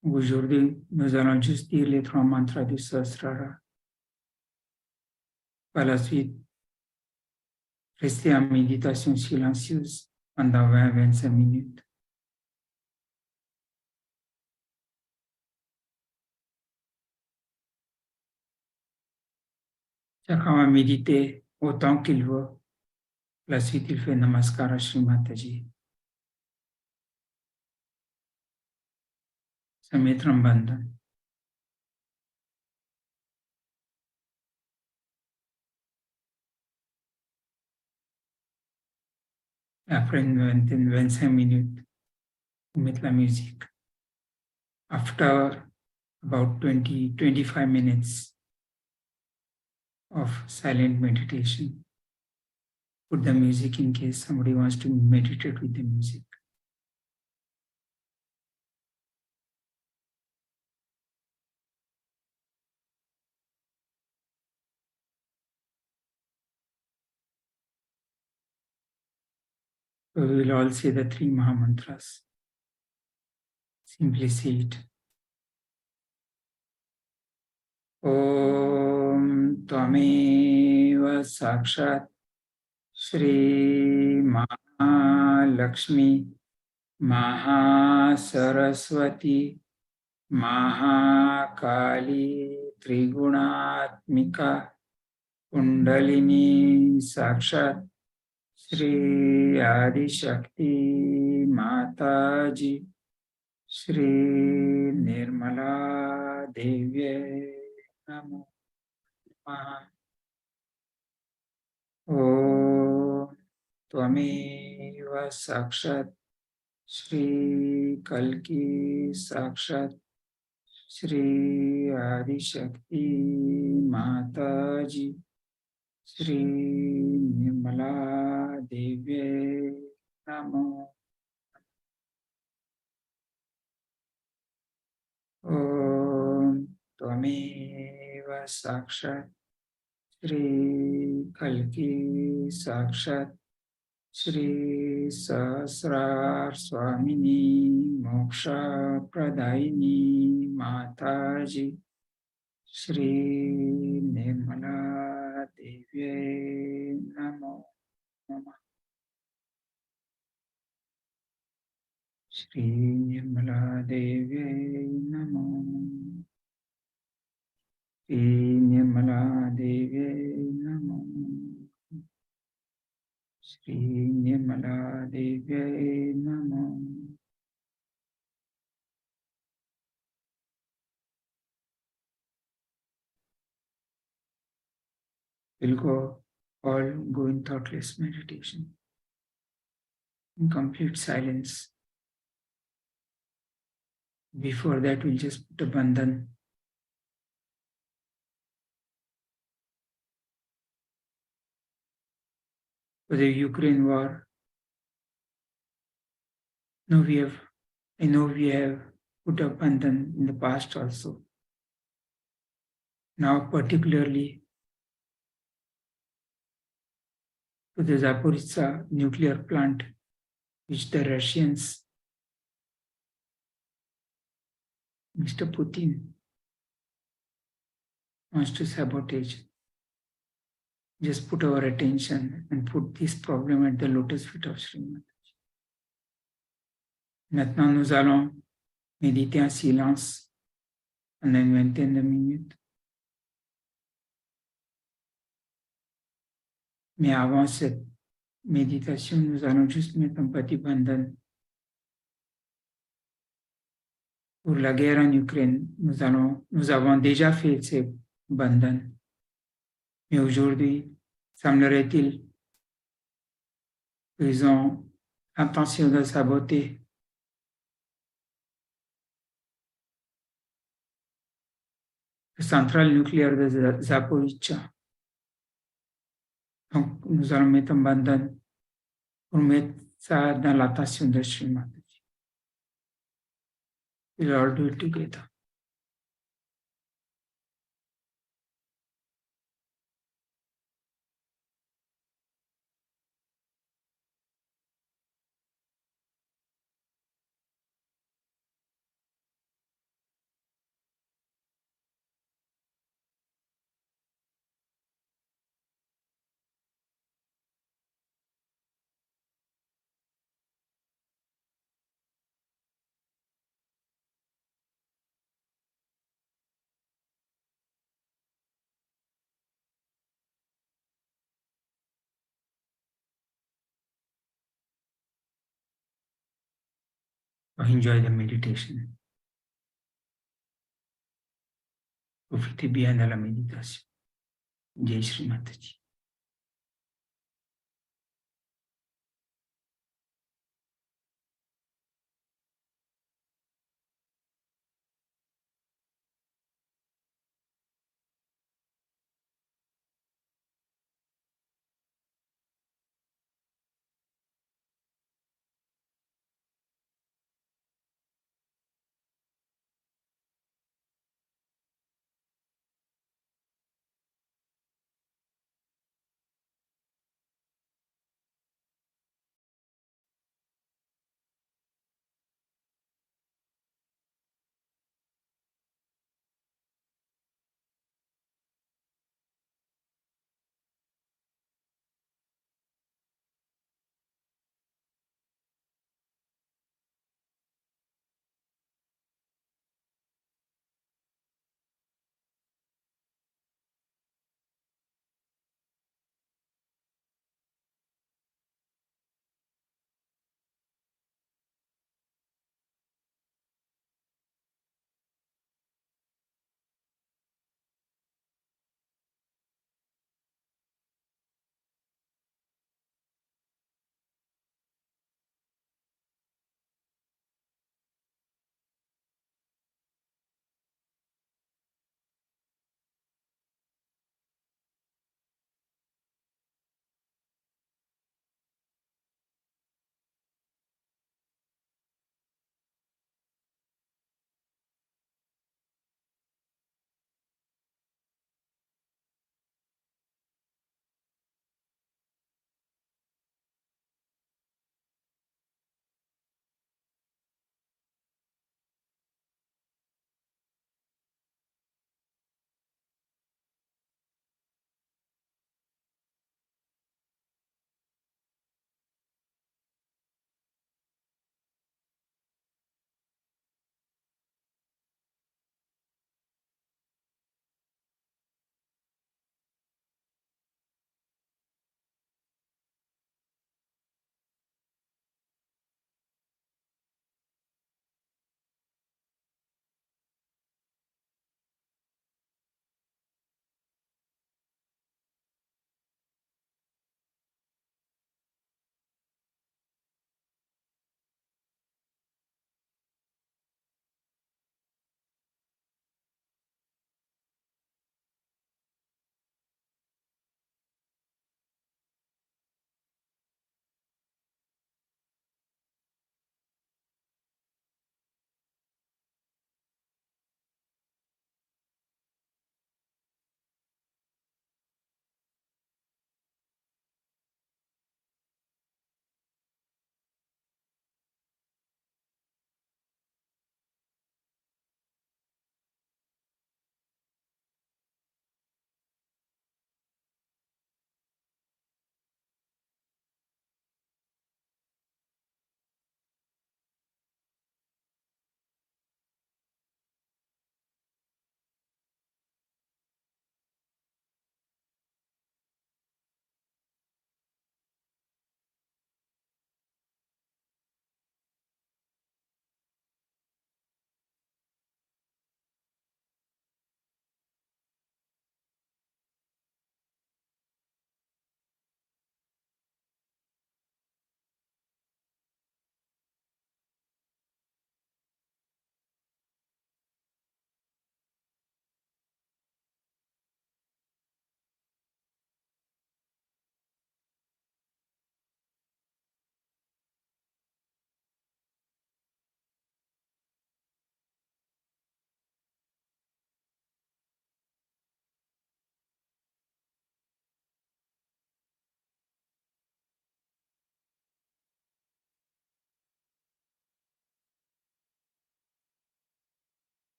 Aujourd'hui, nous allons juste dire les trois mantras du Sahasrara. Par la suite, rester en méditation silencieuse pendant 20-25 minutes. Chacun va méditer autant qu'il veut. La suite, il fait namaskar à Sri Mataji. Se mettre en bandhan. Et après une vingtaine, 25 minutes, on met la musique. After about 20-25 minutes of silent meditation, put the music in case somebody wants to meditate with the music. So we will all say the three Mahamantras. Simply say it. Om Tvameva Sakshat Shri Mahalakshmi Mahasaraswati Mahakali Triguణात्मिका Kundalini Sakshat Shri Adi Shakti Mataji Shri Nirmala Devye Namo Namaha. Om Tvameva Sakshat Shri Kalki Sakshat Shri Adi Shakti Mataji Shri Nirmala Devye Namo. Om Tvameva Sakshat Shri Kalki Sakshat Shri Sahasrar Swamini Moksha Pradaini Mataji Shri Nirmala Devye Namo Namah. Shri Nirmala Devye Namo. Shri Nirmala Devye Namo. Shri Nirmala Devye Namo. We'll all go in thoughtless meditation, in complete silence. Before that, we'll just put a bandhan. For the Ukraine war, I know we have put a bandhan in the past also. Now, particularly to the Zaporizhzhia nuclear plant, which the Russians, Mr. Putin, wants to sabotage. Just put our attention and put this problem at the lotus feet of Srimad. Maintenant, nous allons méditer en silence pendant une vingtaine de minutes. Mais avant cette méditation, nous allons juste mettre un petit bandhan. Pour la guerre en Ukraine, nous avons déjà fait ces bandhans. Mais aujourd'hui, semblerait-il qu'ils ont l'intention de saboter la centrale nucléaire de Zaporizhzhia. Donc, nous allons mettre un bandhan pour mettre ça dans l'attention de Srimad. We'll all do it together. Enjoy the meditation. Profitez bien de la méditation. Jai Shri Mataji.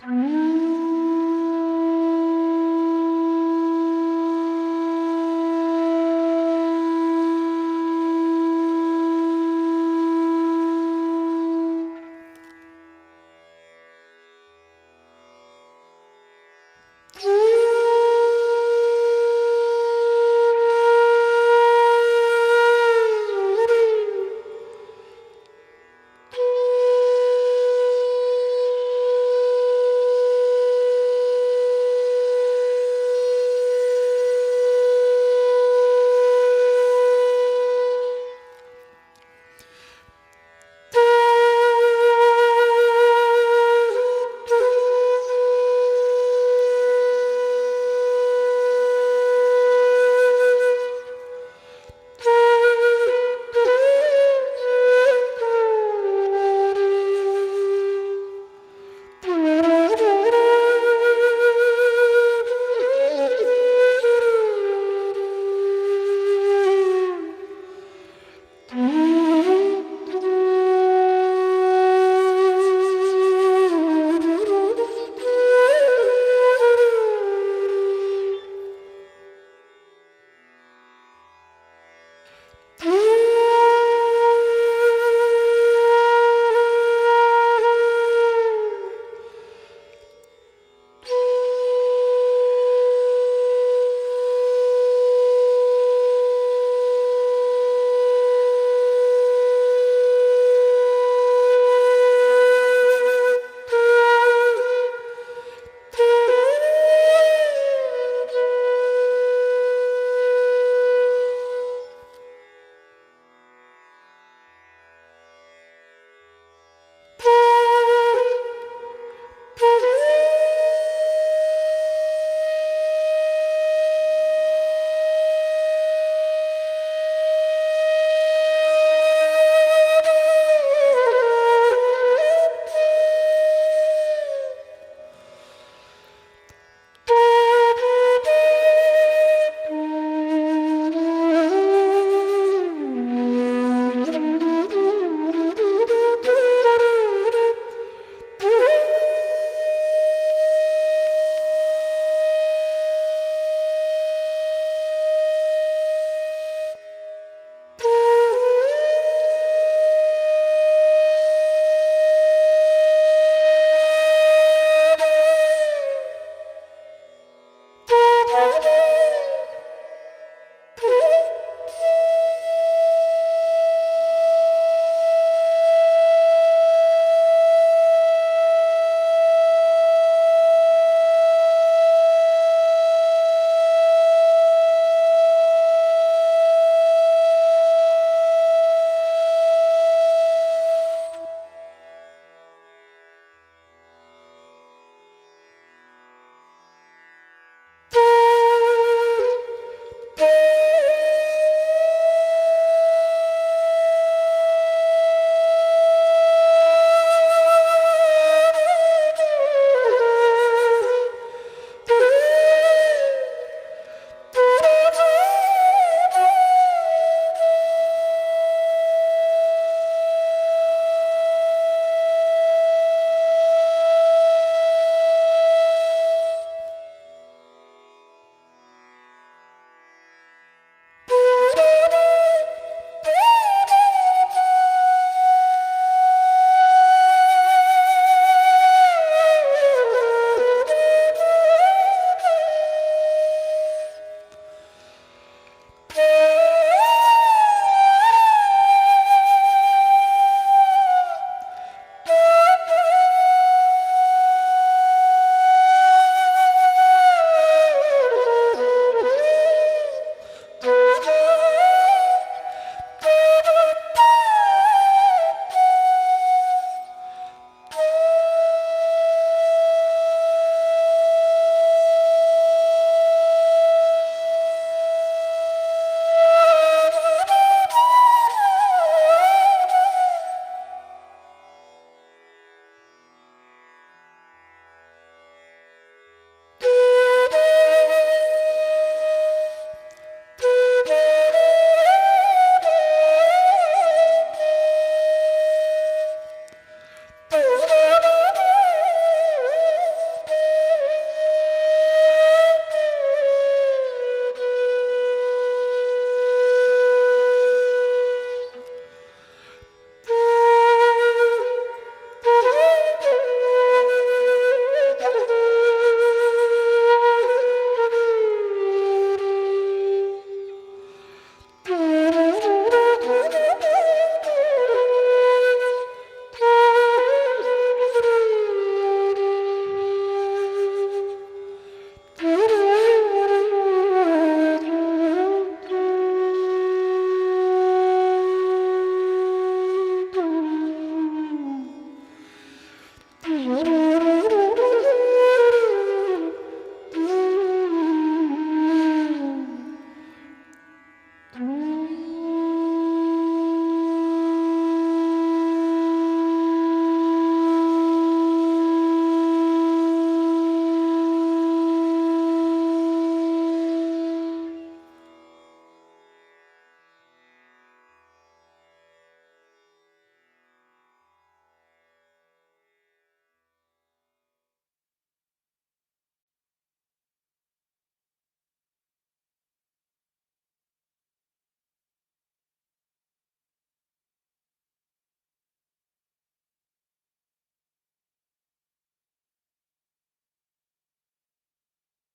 Om